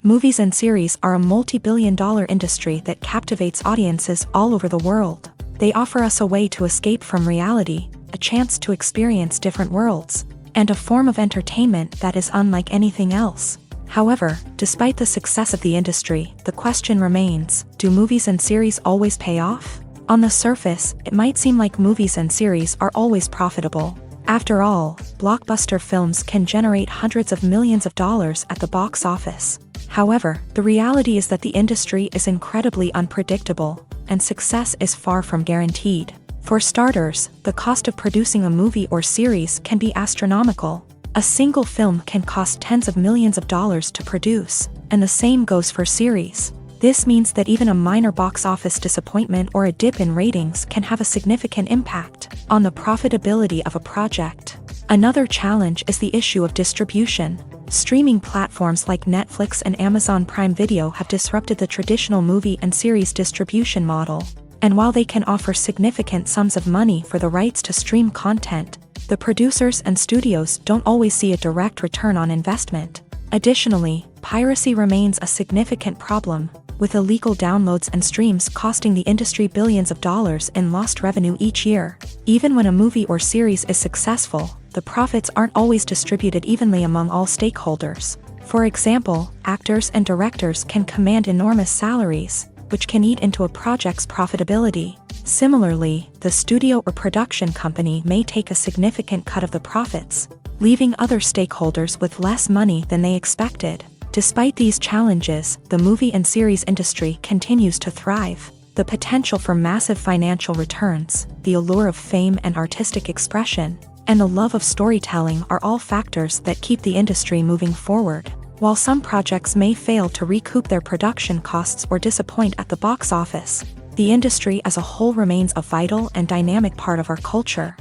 Movies and series are a multi-billion-dollar industry that captivates audiences all over the world. They offer us a way to escape from reality, a chance to experience different worlds, and a form of entertainment that is unlike anything else. However, despite the success of the industry, the question remains, do movies and series always pay off? On the surface, it might seem like movies and series are always profitable. After all, blockbuster films can generate hundreds of millions of dollars at the box office. However, the reality is that the industry is incredibly unpredictable, and success is far from guaranteed. For starters, the cost of producing a movie or series can be astronomical. A single film can cost tens of millions of dollars to produce, and the same goes for series. This means that even a minor box office disappointment or a dip in ratings can have a significant impact on the profitability of a project. Another challenge is the issue of distribution. Streaming platforms like Netflix and Amazon Prime Video have disrupted the traditional movie and series distribution model. And while they can offer significant sums of money for the rights to stream content, the producers and studios don't always see a direct return on investment. Additionally, piracy remains a significant problem, with illegal downloads and streams costing the industry billions of dollars in lost revenue each year. Even when a movie or series is successful, the profits aren't always distributed evenly among all stakeholders. For example, actors and directors can command enormous salaries, which can eat into a project's profitability. Similarly, the studio or production company may take a significant cut of the profits, leaving other stakeholders with less money than they expected. Despite these challenges, the movie and series industry continues to thrive. The potential for massive financial returns, the allure of fame and artistic expression, and the love of storytelling are all factors that keep the industry moving forward. While some projects may fail to recoup their production costs or disappoint at the box office, the industry as a whole remains a vital and dynamic part of our culture.